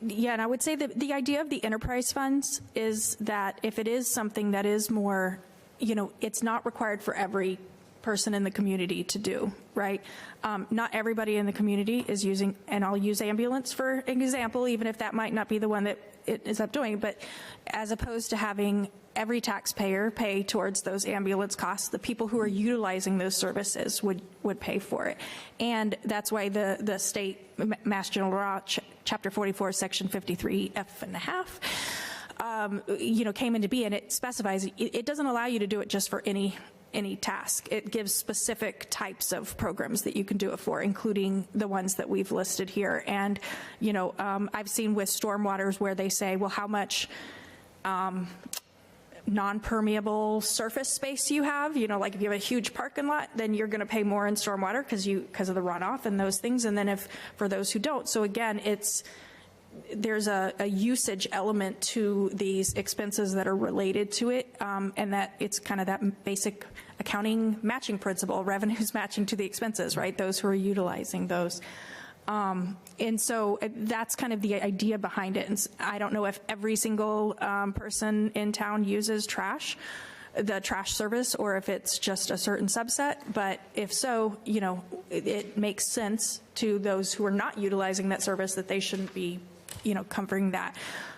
Yeah, and I would say that the idea of the enterprise funds is that if it is something that is more, you know, it's not required for every person in the community to do, right? Not everybody in the community is using, and I'll use ambulance for an example, even if that might not be the one that it is up doing, but as opposed to having every taxpayer pay towards those ambulance costs, the people who are utilizing those services would pay for it. And that's why the state Mass General Law, Chapter 44, Section 53F.5, you know, came into being, and it specifies it doesn't allow you to do it just for any task. It gives specific types of programs that you can do it for, including the ones that we've listed here. And, you know, I've seen with stormwaters where they say, well, how much non-permeable surface space you have, you know, like if you have a huge parking lot, then you're going to pay more in stormwater because of the runoff and those things. And then if for those who don't. So again, there's a usage element to these expenses that are related to it, and that it's kind of that basic accounting matching principle, revenues matching to the expenses, right? Those who are utilizing those. And so that's kind of the idea behind it. And I don't know if every single person in town uses the trash service, or if it's just a certain subset. But if so, you know, it makes sense to those who are not utilizing that service that they shouldn't be, you know, covering that.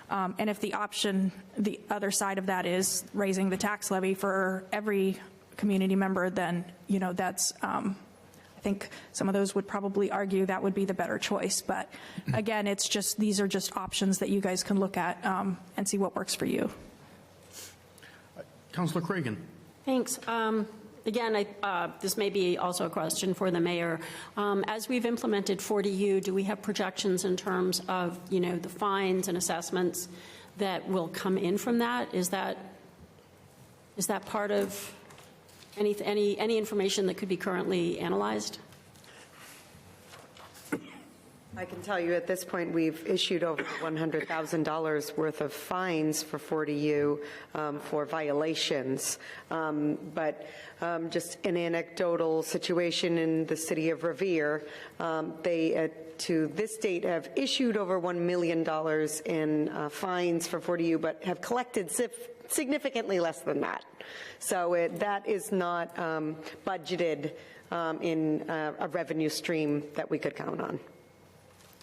And if the option, the other side of that is raising the tax levy for every community member, then, you know, that's, I think some of those would probably argue that would be the better choice. But again, it's just, these are just options that you guys can look at and see what works for you. Councillor Cragen. Thanks. Again, this may be also a question for the mayor. As we've implemented 40U, do we have projections in terms of, you know, the fines and assessments that will come in from that? Is that part of any information that could be currently analyzed? I can tell you at this point, we've issued over $100,000 worth of fines for 40U for violations. But just an anecdotal situation in the city of Revere, they, to this date, have issued over $1 million in fines for 40U, but have collected significantly less than that. So that is not budgeted in a revenue stream that we could count on.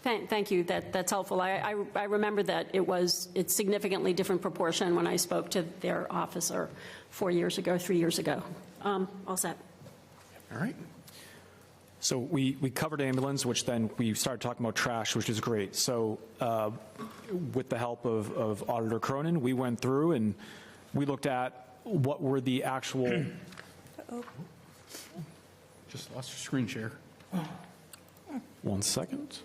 Thank you. That's helpful. I remember that it's significantly different proportion when I spoke to their officer 3 years ago. All set. All right. So we covered ambulance, which then we started talking about trash, which is great. So with the help of Auditor Cronin, we went through and we looked at what were the actual... Just lost your screen share. 1 second.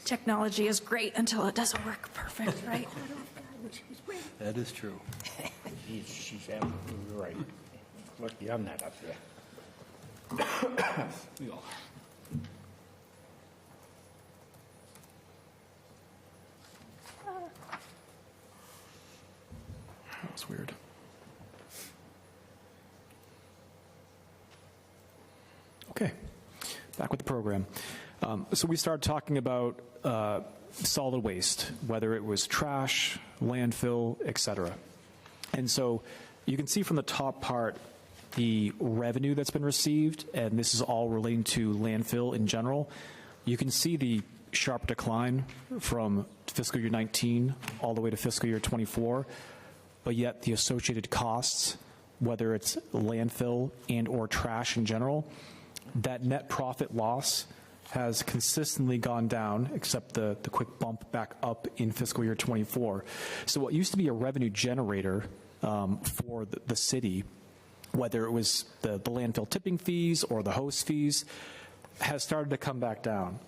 Technology is great until it doesn't work perfect, right? That is true. She's absolutely right. Lucky I'm not up there. We all are. That was weird. Okay, back with the program. So we started talking about solid waste, whether it was trash, landfill, et cetera. And so you can see from the top part the revenue that's been received, and this is all relating to landfill in general. You can see the sharp decline from fiscal year 19 all the way to fiscal year 24, but yet the associated costs, whether it's landfill and or trash in general, that net profit loss has consistently gone down, except the quick bump back up in fiscal year 24. So what used to be a revenue generator for the city, whether it was the landfill tipping fees or the host fees, has started to come back down.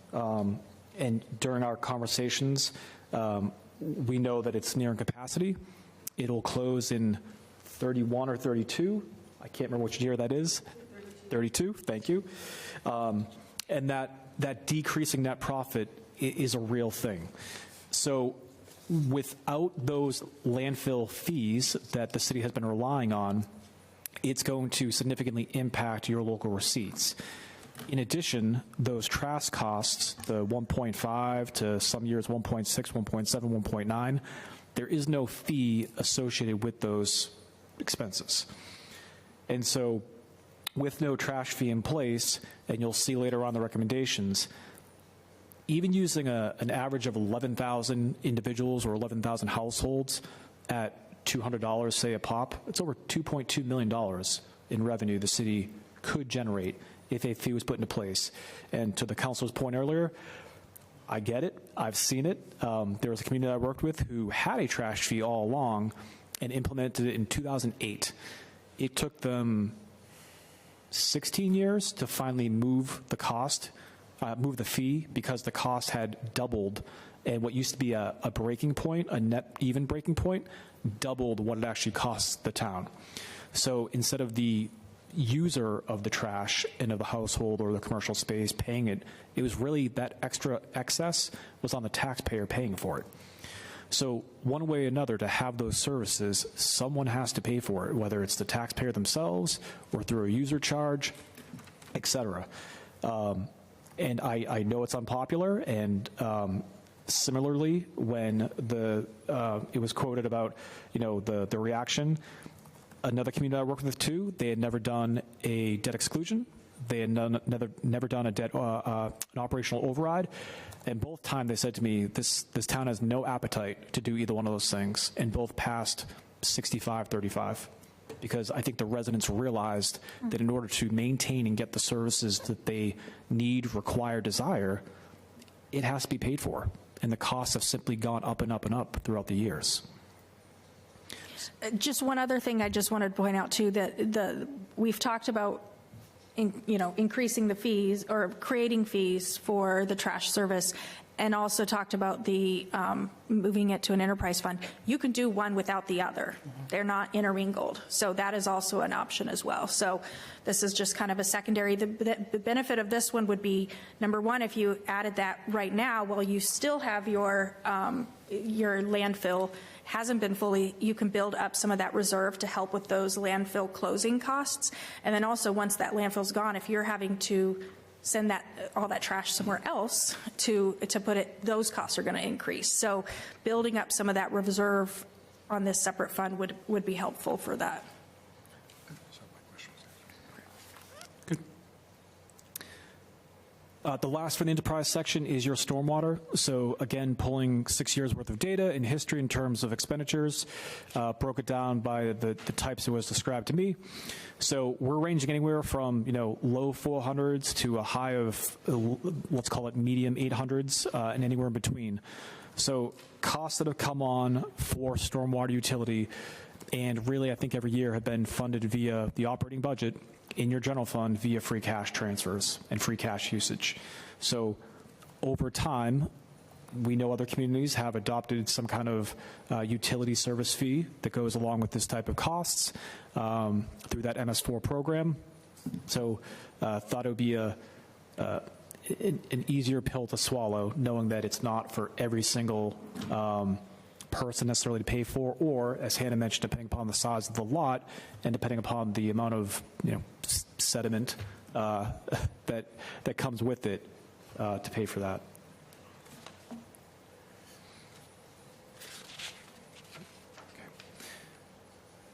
And during our conversations, we know that it's nearing capacity. It'll close in 31 or 32. I can't remember which year that is. 32, thank you. And that decreasing net profit is a real thing. So without those landfill fees that the city has been relying on, it's going to significantly impact your local receipts. In addition, those trash costs, the 1.5 to some years 1.6, 1.7, 1.9, there is no fee associated with those expenses. And so with no trash fee in place, and you'll see later on the recommendations, even using an average of 11,000 individuals or 11,000 households at $200, say, a pop, it's over $2.2 million in revenue the city could generate if a fee was put into place. And to the councilor's point earlier, I get it. I've seen it. There was a community I worked with who had a trash fee all along and implemented it in 2008. It took them 16 years to finally move the fee, because the cost had doubled, and what used to be a breaking point, a net even breaking point, doubled what it actually costs the town. So instead of the user of the trash and of the household or the commercial space paying it, it was really that extra excess was on the taxpayer paying for it. So one way or another, to have those services, someone has to pay for it, whether it's the taxpayer themselves or through a user charge, et cetera. And I know it's unpopular, and similarly, when it was quoted about, the reaction, another community I worked with too, they had never done a debt exclusion. They had never done a debt an operational override, and both times they said to me, this town has no appetite to do either one of those things, and both passed 65-35. Because I think the residents realized that in order to maintain and get the services that they need, require, desire, it has to be paid for. And the costs have simply gone up and up and up throughout the years. Just one other thing I just wanted to point out too, that we've talked about increasing the fees or creating fees for the trash service, and also talked about the moving it to an enterprise fund. You can do one without the other. They're not intermingled. So that is also an option as well. So this is just kind of a secondary. The benefit of this one would be, number one, if you added that right now, well, you still have your landfill hasn't been fully, you can build up some of that reserve to help with those landfill closing costs. And then also, once that landfill's gone, if you're having to send all that trash somewhere else to put it, those costs are going to increase. So building up some of that reserve on this separate fund would be helpful for that. The last for the enterprise section is your stormwater. So again, pulling 6 years worth of data in history in terms of expenditures, broke it down by the types it was described to me. So we're ranging anywhere from low 400s to a high of, let's call it medium 800s, and anywhere in between. So costs that have come on for stormwater utility, and really I think every year have been funded via the operating budget in your general fund via free cash transfers and free cash usage. So over time, we know other communities have adopted some kind of utility service fee that goes along with this type of costs through that MS4 program. So thought it would be an easier pill to swallow, knowing that it's not for every single person necessarily to pay for, or, as Hannah mentioned, depending upon the size of the lot and depending upon the amount of sediment that comes with it to pay for that.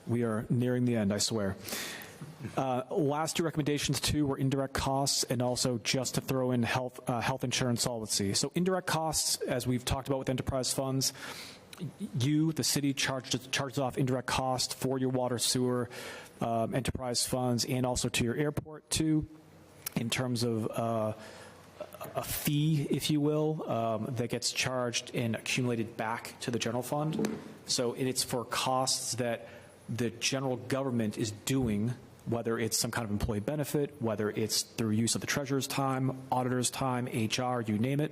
We are nearing the end, I swear. Last two recommendations, too, were indirect costs and also just to throw in health insurance solvency. So indirect costs, as we've talked about with enterprise funds, the city, charges off indirect costs for your water, sewer, enterprise funds, and also to your airport, too, in terms of a fee, if you will, that gets charged and accumulated back to the general fund. So it's for costs that the general government is doing, whether it's some kind of employee benefit, whether it's through use of the treasurer's time, auditor's time, HR, you name it.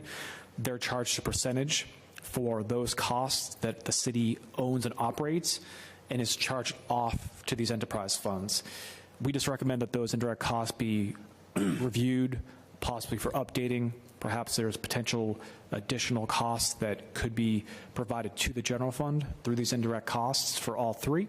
They're charged a percentage for those costs that the city owns and operates and is charged off to these enterprise funds. We just recommend that those indirect costs be reviewed, possibly for updating. Perhaps there's potential additional costs that could be provided to the general fund through these indirect costs for all three.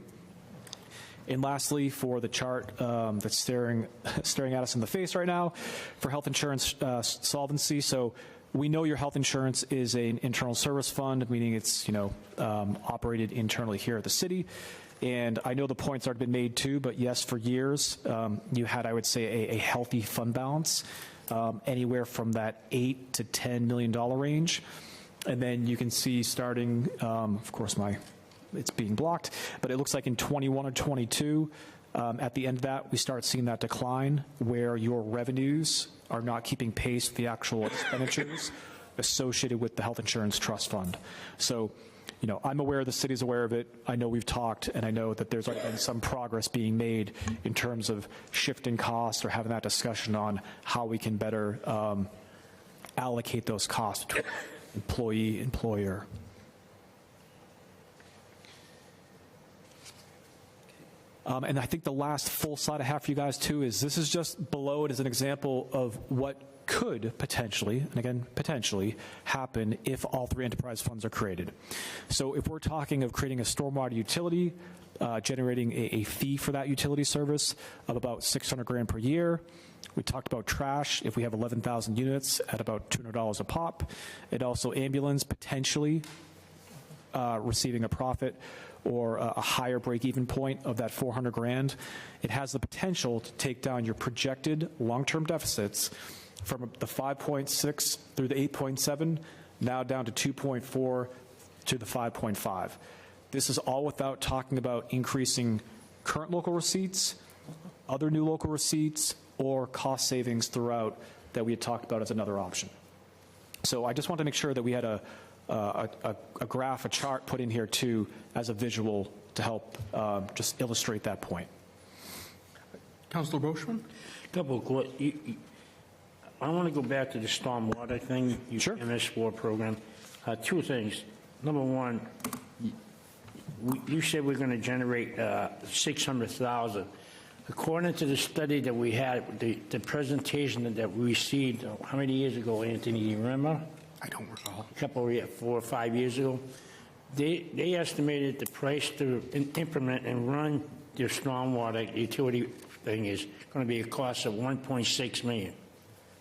And lastly, for the chart that's staring at us in the face right now, for health insurance solvency. So we know your health insurance is an internal service fund, meaning it's operated internally here at the city. And I know the points already been made too, but yes, for years you had, I would say, a healthy fund balance, anywhere from that $8 to $10 million range. And then you can see starting, of course, it's being blocked, but it looks like in 21 or 22, at the end of that, we start seeing that decline where your revenues are not keeping pace with the actual expenditures associated with the health insurance trust fund. So, I'm aware, the city's aware of it. I know we've talked, and I know that there's been some progress being made in terms of shifting costs or having that discussion on how we can better allocate those costs between employee, employer. And I think the last full slide I have for you guys, too, is this is just below it as an example of what could potentially, and again, potentially, happen if all three enterprise funds are created. So if we're talking of creating a stormwater utility, generating a fee for that utility service of about $600,000 per year. We talked about trash, if we have 11,000 units at about $200 a pop. And also ambulance, potentially receiving a profit or a higher break-even point of that $400,000. It has the potential to take down your projected long-term deficits from the 5.6 through the 8.7, now down to 2.4 to the 5.5. This is all without talking about increasing current local receipts, other new local receipts, or cost savings throughout that we had talked about as another option. So I just want to make sure that we had a graph, a chart put in here too as a visual to help just illustrate that point. Councilor Brochman? I want to go back to the stormwater thing, Sure. MS4 program. Two things. Number one, you said we're going to generate $600,000. According to the study that we had, the presentation that we received, how many years ago, Anthony, do you remember? I don't recall. A couple of 4 or 5 years ago. They estimated the price to implement and run their stormwater utility thing is going to be a cost of $1.6 million.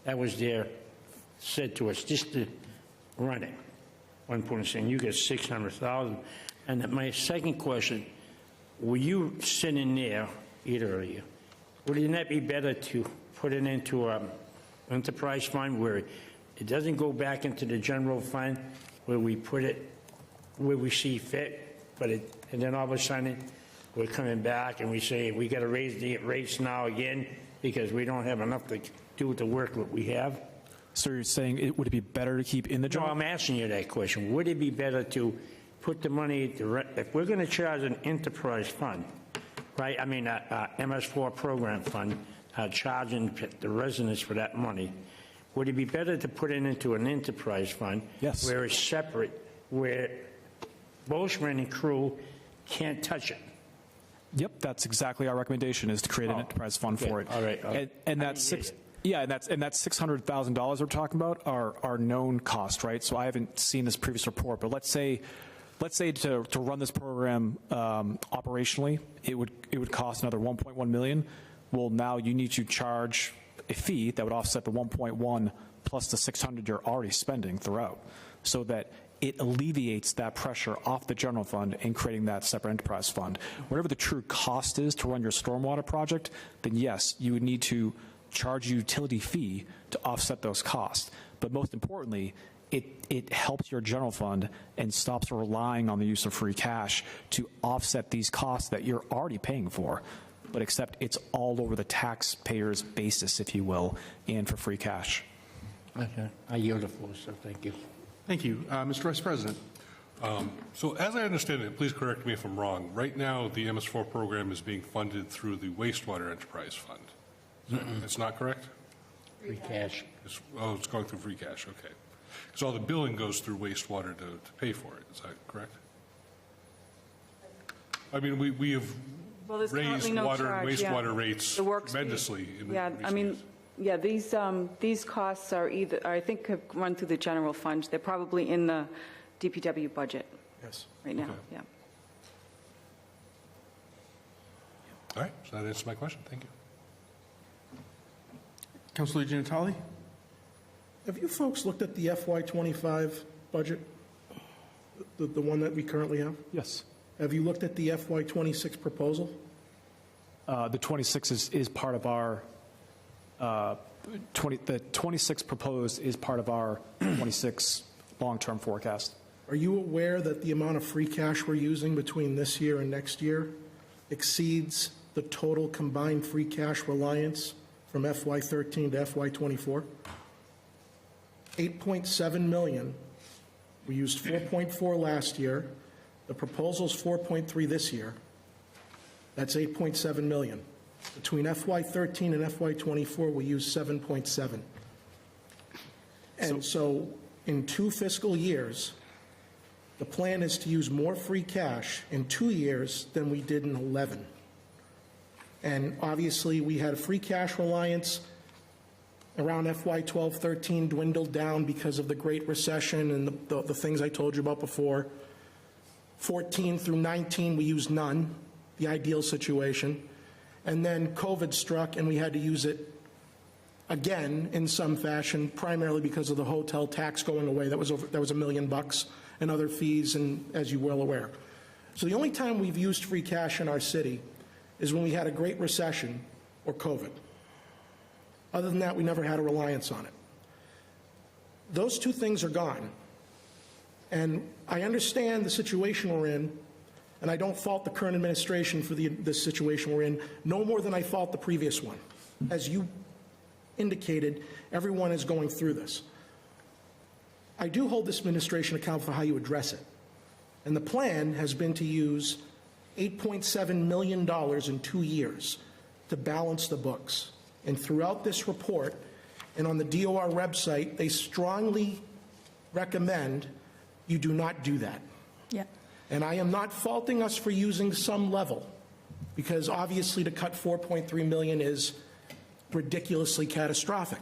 That was said to us, just to run it. 1.6, you get $600,000. And my second question, were you sitting there, either of you, wouldn't that be better to put it into an enterprise fund where it doesn't go back into the general fund, where we put it where we see fit, and then all of a sudden we're coming back and we say we got to raise the rates now again because we don't have enough to do with the work that we have? So you're saying would it be better to keep in the general? No, I'm asking you that question. Would it be better to put the money, if we're going to charge an enterprise fund, right? I mean, MS4 program fund, charging the residents for that money, would it be better to put it into an enterprise fund? Yes. Where it's separate, where Boschman and crew can't touch it? Yep, that's exactly our recommendation, is to create an enterprise fund for it. all right. And that's $600,000 we're talking about are known cost, right? So I haven't seen this previous report, but let's say to run this program operationally, it would cost another 1.1 million. Well, now you need to charge a fee that would offset the 1.1 plus the 600 you're already spending throughout, so that it alleviates that pressure off the general fund in creating that separate enterprise fund. Whatever the true cost is to run your stormwater project, then yes, you would need to charge a utility fee to offset those costs. But most importantly, it helps your general fund and stops relying on the use of free cash to offset these costs that you're already paying for, but except it's all over the taxpayer's basis, if you will, and for free cash. Okay, I yield the floor, sir, thank you. Thank you. Mr. Vice President. So as I understand it, please correct me if I'm wrong, right now the MS4 program is being funded through the wastewater enterprise fund. It's not correct? Free cash. It's going through free cash, okay. Because all the billing goes through wastewater to pay for it, is that correct? I mean, we have Well, there's raised currently no water charge, and yeah. wastewater rates The works- tremendously in Yeah, recent I mean, years. yeah, these costs are either, I think, have run through the general fund. They're probably in the DPW budget Yes. right now, Okay. yeah. All right, so that answers my question, thank you. Councilor Giannatalli? Have you folks looked at the FY25 budget, the one that we currently have? Yes. Have you looked at the FY26 proposal? The 26 is part of our, the 26 proposed is part of our 26 long-term forecast. Are you aware that the amount of free cash we're using between this year and next year exceeds the total combined free cash reliance from FY13 to FY24? 8.7 million. We used 4.4 last year. The proposal's 4.3 this year. That's 8.7 million. Between FY13 and FY24, we used 7.7. And so in 2 fiscal years, the plan is to use more free cash in 2 years than we did in 11. And obviously, we had a free cash reliance around FY12, 13 dwindled down because of the Great Recession and the things I told you about before. 14 through 19, we used none, the ideal situation. And then COVID struck, and we had to use it again in some fashion, primarily because of the hotel tax going away. That was $1 million and other fees, and as you're well aware. So the only time we've used free cash in our city is when we had a Great Recession or COVID. Other than that, we never had a reliance on it. Those 2 things are gone. And I understand the situation we're in, and I don't fault the current administration for this situation we're in, no more than I fault the previous one. As you indicated, everyone is going through this. I do hold this administration accountable for how you address it. And the plan has been to use $8.7 million in 2 years to balance the books. And throughout this report and on the DOR website, they strongly recommend you do not do that. Yeah. And I am not faulting us for using some level, because obviously to cut $4.3 million is ridiculously catastrophic.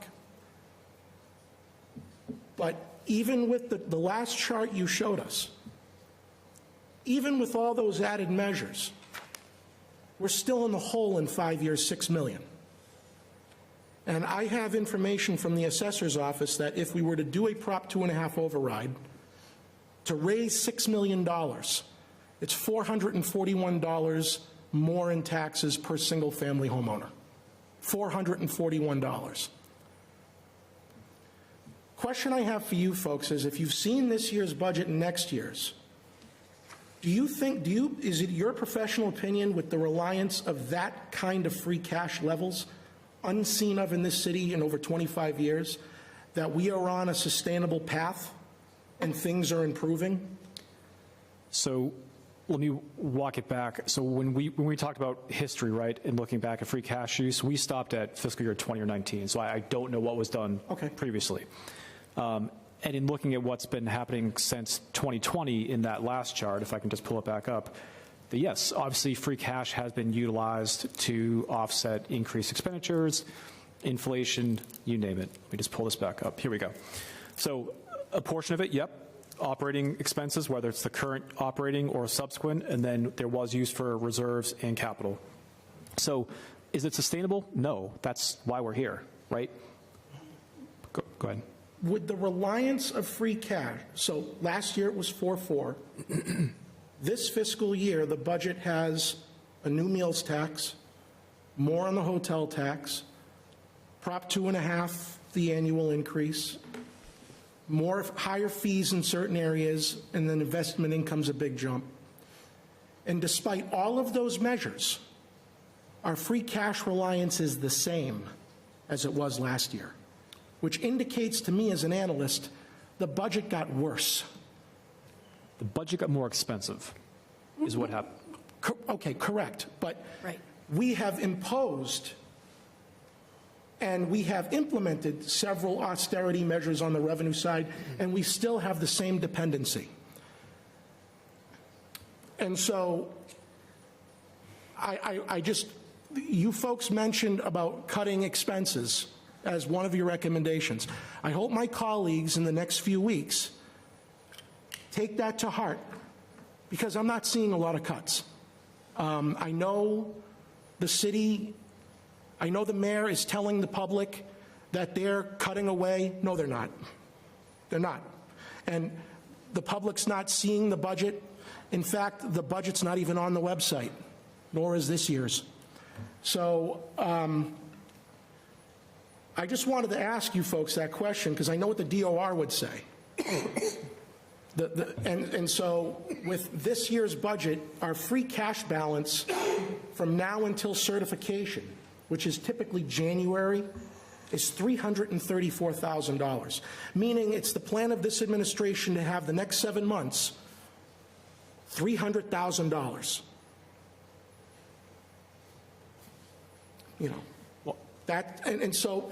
But even with the last chart you showed us, even with all those added measures, we're still in the hole in 5 years, $6 million. And I have information from the assessor's office that if we were to do a Prop 2.5 override to raise $6 million, it's $441 more in taxes per single-family homeowner. $441. Question I have for you folks is, if you've seen this year's budget and next year's, is it your professional opinion, with the reliance of that kind of free cash levels, unseen of in this city in over 25 years, that we are on a sustainable path and things are improving? So let me walk it back. So when we talked about history, right, and looking back at free cash use, we stopped at fiscal year 20 or 19. So I don't know what was done previously. And in looking at what's been happening since 2020 in that last chart, if I can just pull it back up, yes, obviously free cash has been utilized to offset increased expenditures, inflation, you name it. Let me just pull this back up. Here we go. So a portion of it, yep, operating expenses, whether it's the current operating or subsequent, and then there was use for reserves and capital. So is it sustainable? No. That's why we're here, right? Go ahead. Would the reliance of free cash, so last year it was 4.4. This fiscal year, the budget has a new meals tax, more on the hotel tax, Prop 2.5, the annual increase, higher fees in certain areas, and then investment income's a big jump. And despite all of those measures, our free cash reliance is the same as it was last year, which indicates to me as an analyst, the budget got worse. The budget got more expensive, is what happened. Okay, correct. But we have imposed and we have implemented several austerity measures on the revenue side, and we still have the same dependency. And so you folks mentioned about cutting expenses as one of your recommendations. I hope my colleagues in the next few weeks take that to heart, because I'm not seeing a lot of cuts. I know the city, I know the mayor is telling the public that they're cutting away. No, they're not. They're not. And the public's not seeing the budget. In fact, the budget's not even on the website, nor is this year's. So I just wanted to ask you folks that question, because I know what the DOR would say. And so with this year's budget, our free cash balance from now until certification, which is typically January, is $334,000, meaning it's the plan of this administration to have the next 7 months $300,000. You know, that, and so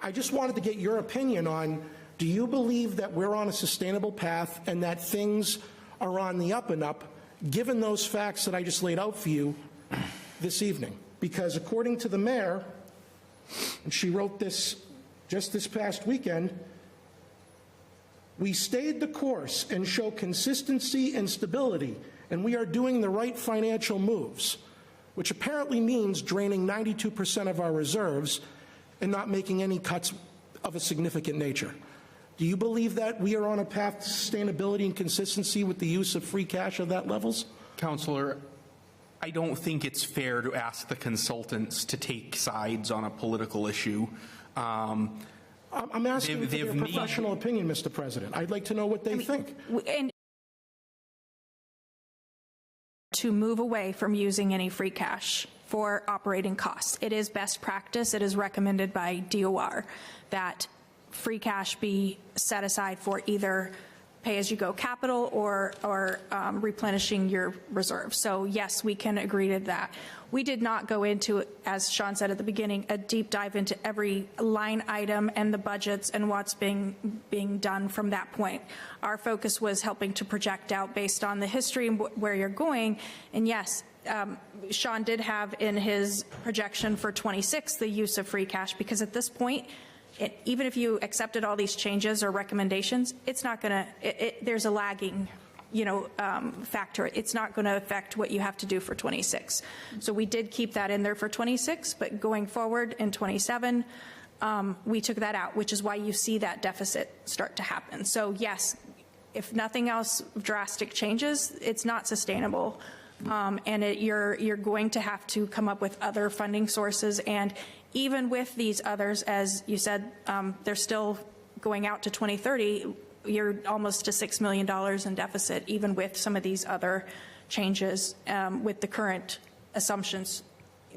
I just wanted to get your opinion on, do you believe that we're on a sustainable path and that things are on the up and up, given those facts that I just laid out for you this evening? Because according to the mayor, and she wrote this just this past weekend, we stayed the course and show consistency and stability, and we are doing the right financial moves, which apparently means draining 92% of our reserves and not making any cuts of a significant nature. Do you believe that we are on a path to sustainability and consistency with the use of free cash at that levels? Counselor, I don't think it's fair to ask the consultants to take sides on a political issue. I'm asking for their professional opinion, Mr. President. I'd like to know what they think. And to move away from using any free cash for operating costs. It is best practice. It is recommended by DOR that free cash be set aside for either pay-as-you-go capital or replenishing your reserves. So yes, we can agree to that. We did not go into, as Sean said at the beginning, a deep dive into every line item and the budgets and what's being done from that point. Our focus was helping to project out based on the history and where you're going. And yes, Sean did have in his projection for 26 the use of free cash, because at this point, even if you accepted all these changes or recommendations, it's not going to, there's a lagging, factor. It's not going to affect what you have to do for 26. So we did keep that in there for 26, but going forward in 27, we took that out, which is why you see that deficit start to happen. So yes, if nothing else drastic changes, it's not sustainable. And you're going to have to come up with other funding sources. And even with these others, as you said, they're still going out to 2030. You're almost to $6 million in deficit, even with some of these other changes with the current assumptions,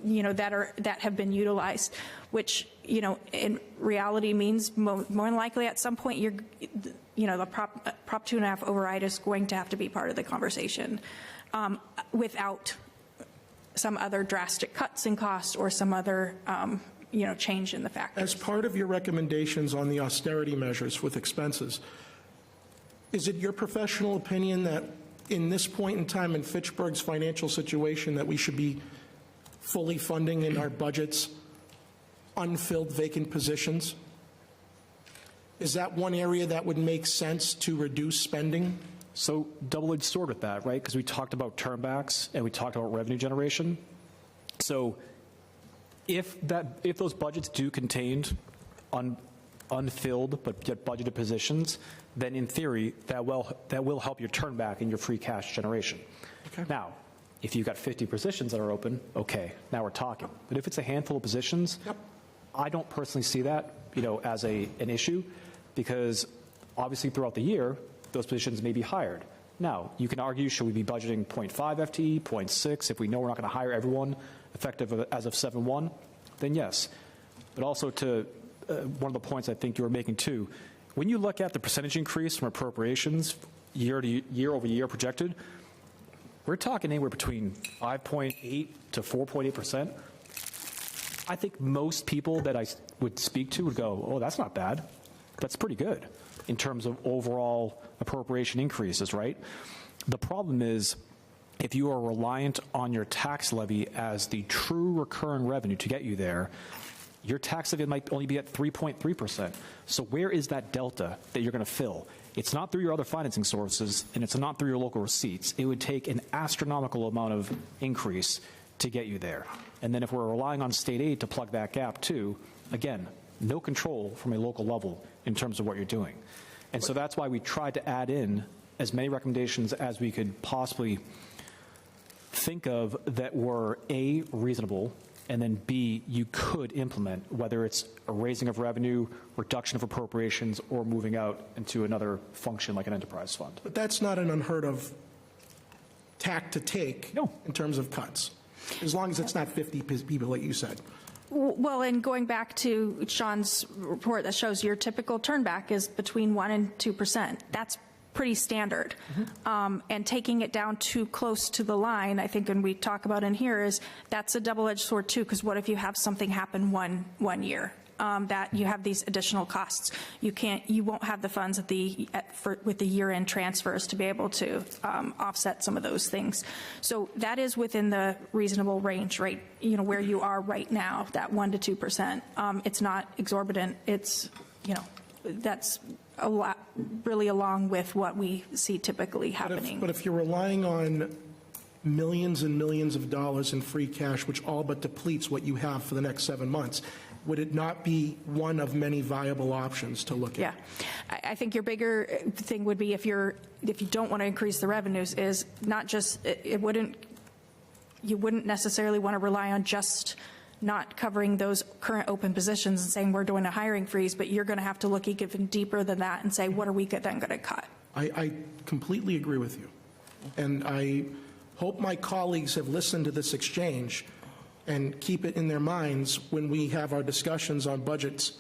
that have been utilized, which, in reality means more than likely at some point the Prop 2.5 override is going to have to be part of the conversation. without some other drastic cuts in cost or some other change in the factors. As part of your recommendations on the austerity measures with expenses, is it your professional opinion that in this point in time in Fitchburg's financial situation that we should be fully funding in our budgets unfilled vacant positions? Is that one area that would make sense to reduce spending? So double-edged sword with that, right? Because we talked about turnbacks and we talked about revenue generation. So if those budgets do contain unfilled but yet budgeted positions, then in theory that will help your turnback and your free cash generation. Okay. Now, if you've got 50 positions that are open, okay, now we're talking. But if it's a handful of positions, I don't personally see that, as an issue, because obviously throughout the year, those positions may be hired. Now, you can argue, should we be budgeting 0.5 FTE, 0.6, if we know we're not going to hire everyone effective as of 7/1, then yes. But also to one of the points I think you were making too, when you look at the percentage increase from appropriations year over year projected, we're talking anywhere between 5.8 to 4.8%. I think most people that I would speak to would go, oh, that's not bad. That's pretty good in terms of overall appropriation increases, right? The problem is if you are reliant on your tax levy as the true recurring revenue to get you there, your tax levy might only be at 3.3%. So where is that delta that you're going to fill? It's not through your other financing sources, and it's not through your local receipts. It would take an astronomical amount of increase to get you there. And then if we're relying on state aid to plug that gap too, again, no control from a local level in terms of what you're doing. And so that's why we tried to add in as many recommendations as we could possibly think of that were A, reasonable, and then B, you could implement, whether it's a raising of revenue, reduction of appropriations, or moving out into another function like an enterprise fund. But that's not an unheard of tack to take in terms of cuts, as long as it's not 50 people like you said. Well, and going back to Sean's report that shows your typical turnback is between 1% and 2%. That's pretty standard. And taking it down too close to the line, I think, and we talk about in here, is that's a double-edged sword too, because what if you have something happen one year? That you have these additional costs. You won't have the funds with the year-end transfers to be able to offset some of those things. So that is within the reasonable range, right? Where you are right now, that 1% to 2%. It's not exorbitant. It's, that's a lot, really along with what we see typically happening. But if you're relying on millions and millions of dollars in free cash, which all but depletes what you have for the next 7 months, would it not be one of many viable options to look at? Yeah. I think your bigger thing would be if you don't want to increase the revenues is not just, you wouldn't necessarily want to rely on just not covering those current open positions and saying we're doing a hiring freeze, but you're going to have to look even deeper than that and say, what are we then going to cut? I completely agree with you. And I hope my colleagues have listened to this exchange and keep it in their minds when we have our discussions on budgets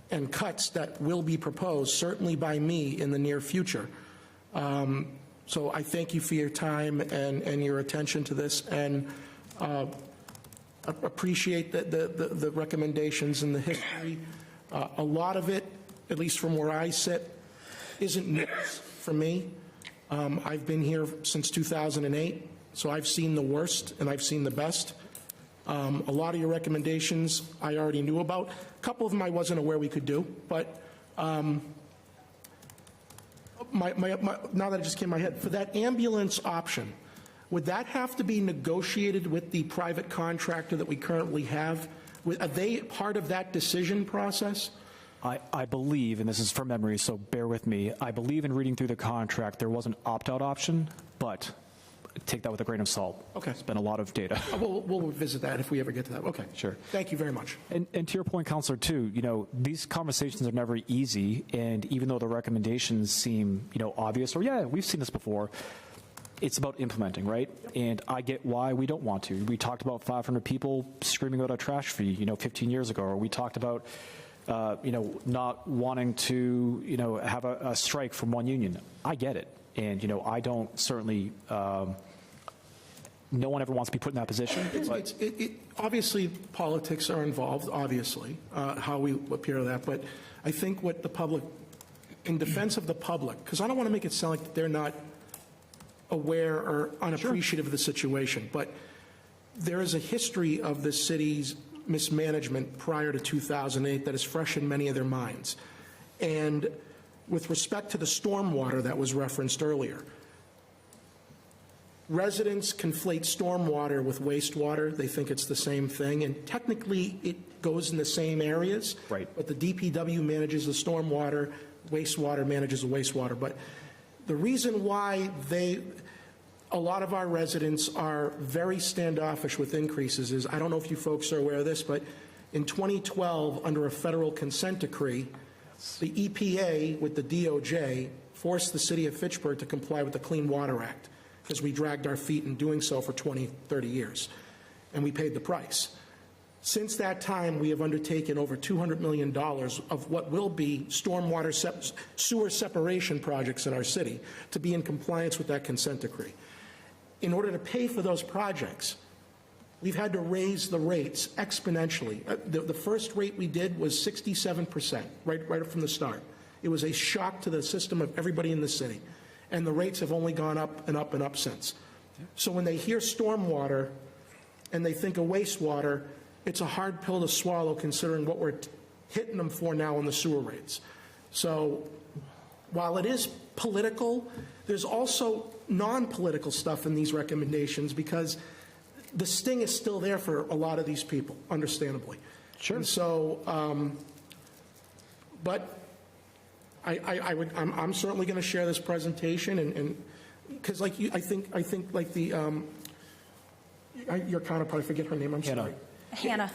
and cuts that will be proposed, certainly by me in the near future. So I thank you for your time and your attention to this, and appreciate the recommendations and the history. A lot of it, at least from where I sit, isn't news for me. I've been here since 2008, so I've seen the worst and I've seen the best. A lot of your recommendations I already knew about. A couple of them I wasn't aware we could do, but now that it just came to my head, for that ambulance option, would that have to be negotiated with the private contractor that we currently have? Are they part of that decision process? I believe, and this is from memory, so bear with me, I believe in reading through the contract there was an opt-out option, but take that with a grain of salt. Okay. It's been a lot of data. We'll revisit that if we ever get to that. Okay. Sure. Thank you very much. And to your point, Councillor, too, these conversations are never easy, and even though the recommendations seem, obvious, or yeah, we've seen this before, it's about implementing, right? And I get why we don't want to. We talked about 500 people screaming about a trash fee, 15 years ago, or we talked about, not wanting to, have a strike from one union. I get it. And, I don't certainly no one ever wants to be put in that position. but- Obviously, politics are involved, obviously, how we appear to that, but I think what the public, in defense of the public, because I don't want to make it sound like they're not aware or unappreciative of the situation, but there is a history of the city's mismanagement prior to 2008 that is fresh in many of their minds. And with respect to the stormwater that was referenced earlier, residents conflate stormwater with wastewater. They think it's the same thing, and technically it goes in the same areas. Right. But the DPW manages the stormwater, wastewater manages the wastewater. But the reason why a lot of our residents are very standoffish with increases is, I don't know if you folks are aware of this, but in 2012, under a federal consent decree, the EPA with the DOJ forced the city of Fitchburg to comply with the Clean Water Act, because we dragged our feet in doing so for 20, 30 years, and we paid the price. Since that time, we have undertaken over $200 million of what will be stormwater sewer separation projects in our city to be in compliance with that consent decree. In order to pay for those projects, we've had to raise the rates exponentially. The first rate we did was 67%, right from the start. It was a shock to the system of everybody in the city. And the rates have only gone up and up and up since. So when they hear stormwater and they think of wastewater, it's a hard pill to swallow considering what we're hitting them for now in the sewer rates. So while it is political, there's also non-political stuff in these recommendations, because the sting is still there for a lot of these people, understandably. Sure. And so, but I'm certainly going to share this presentation, and because like you, I think like the your counterpart, I forget her name. I'm sorry. Hannah.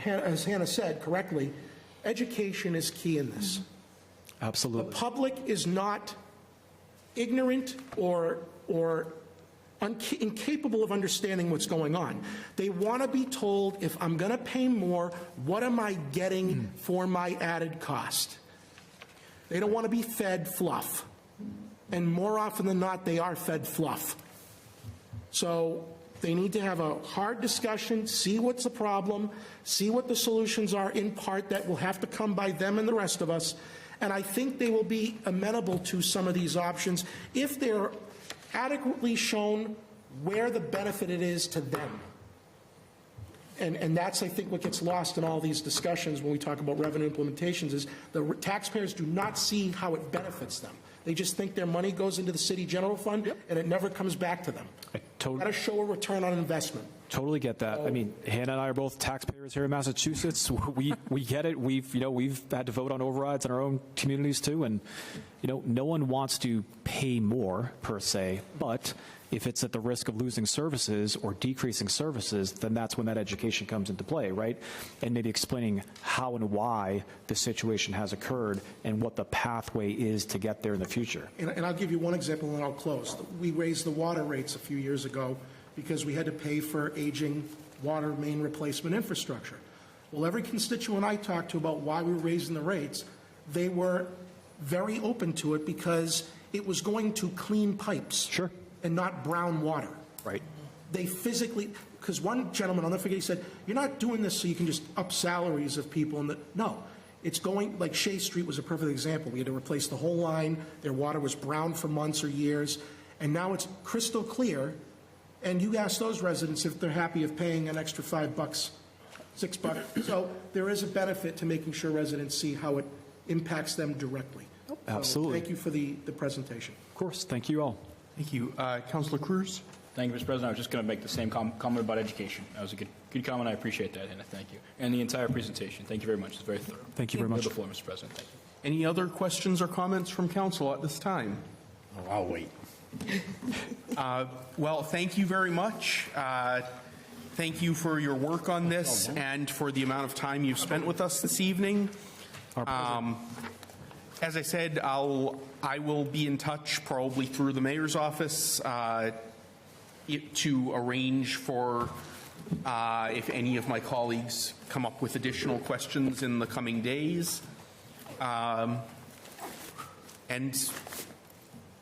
As Hannah said correctly, education is key in this. Absolutely. The public is not ignorant or incapable of understanding what's going on. They want to be told, if I'm going to pay more, what am I getting for my added cost? They don't want to be fed fluff. And more often than not, they are fed fluff. So they need to have a hard discussion, see what's the problem, see what the solutions are in part that will have to come by them and the rest of us. And I think they will be amenable to some of these options if they're adequately shown where the benefit it is to them. And that's, I think, what gets lost in all these discussions when we talk about revenue implementations is the taxpayers do not see how it benefits them. They just think their money goes into the city general fund and it never comes back to them. Got to show a return on investment. Totally get that. I mean, Hannah and I are both taxpayers here in Massachusetts. We get it. We've had to vote on overrides in our own communities too, and no one wants to pay more per se, but if it's at the risk of losing services or decreasing services, then that's when that education comes into play, right? And maybe explaining how and why the situation has occurred and what the pathway is to get there in the future. And I'll give you one example and then I'll close. We raised the water rates a few years ago because we had to pay for aging water main replacement infrastructure. Well, every constituent I talked to about why we were raising the rates, they were very open to it because it was going to clean pipes. Sure. And not brown water. Right. They physically, because one gentleman, I'll never forget, he said, you're not doing this so you can just up salaries of people. No, it's going, like Shea Street was a perfect example. We had to replace the whole line. Their water was brown for months or years. And now it's crystal clear. And you ask those residents if they're happy of paying an extra $5, $6. So there is a benefit to making sure residents see how it impacts them directly. Absolutely. So thank you for the presentation. Of course. Thank you all. Thank you. Councilor Cruz? Thank you, Mr. President. I was just going to make the same comment about education. That was a good comment. I appreciate that, Hannah. Thank you. And the entire presentation. Thank you very much. It's very thorough. Thank you very much. You have the floor, Mr. President. Thank you. Any other questions or comments from council at this time? Oh, I'll wait. Well, thank you very much. Thank you for your work on this and for the amount of time you've spent with us this evening. As I said, I will be in touch probably through the mayor's office to arrange for if any of my colleagues come up with additional questions in the coming days. And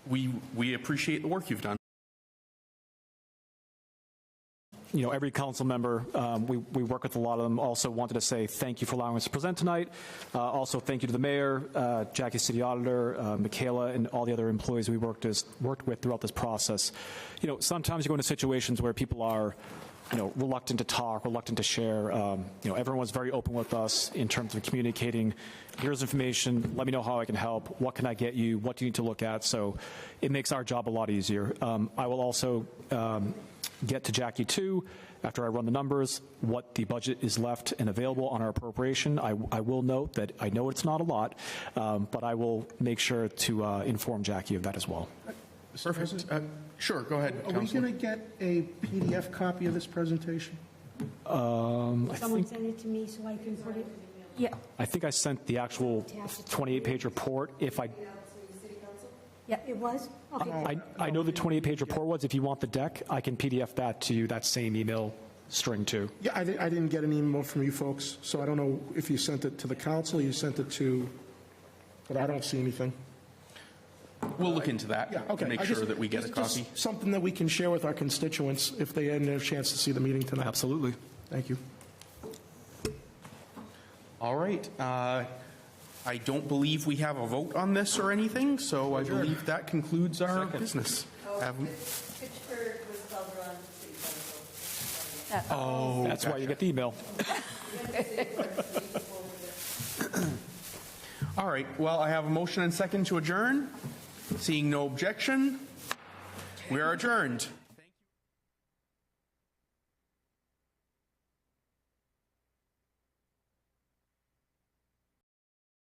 we appreciate the work you've done. every council member, we work with a lot of them. Also wanted to say thank you for allowing us to present tonight. Also, thank you to the mayor, Jackie, city auditor, Michaela, and all the other employees we worked with throughout this process. Sometimes you go into situations where people are reluctant to talk, reluctant to share. Everyone was very open with us in terms of communicating. Here's information. Let me know how I can help. What can I get you? What do you need to look at? So it makes our job a lot easier. I will also get to Jackie too, after I run the numbers, what the budget is left and available on our appropriation. I will note that I know it's not a lot, but I will make sure to inform Jackie of that as well. Perfect. Sure, go ahead, Are we Councilor. going to get a PDF copy of this presentation? Someone send it to me so I can put it. Yeah. I think I sent the actual 28-page report. Yeah, it was? Okay. I know the 28-page report was. If you want the deck, I can PDF that to you, that same email string too. Yeah, I didn't get an email from you folks, so I don't know if you sent it to the council, you sent it to, but I don't see anything. We'll look into that. Yeah, okay. Make sure that we get a just copy. Something that we can share with our constituents if they hadn't had a chance to see the meeting tonight. Absolutely. Thank you. All right. I don't believe we have a vote on this or anything, so I believe that concludes our business. Oh, That's why you get the email. All right. Well, I have a motion and second to adjourn. Seeing no objection, we are adjourned.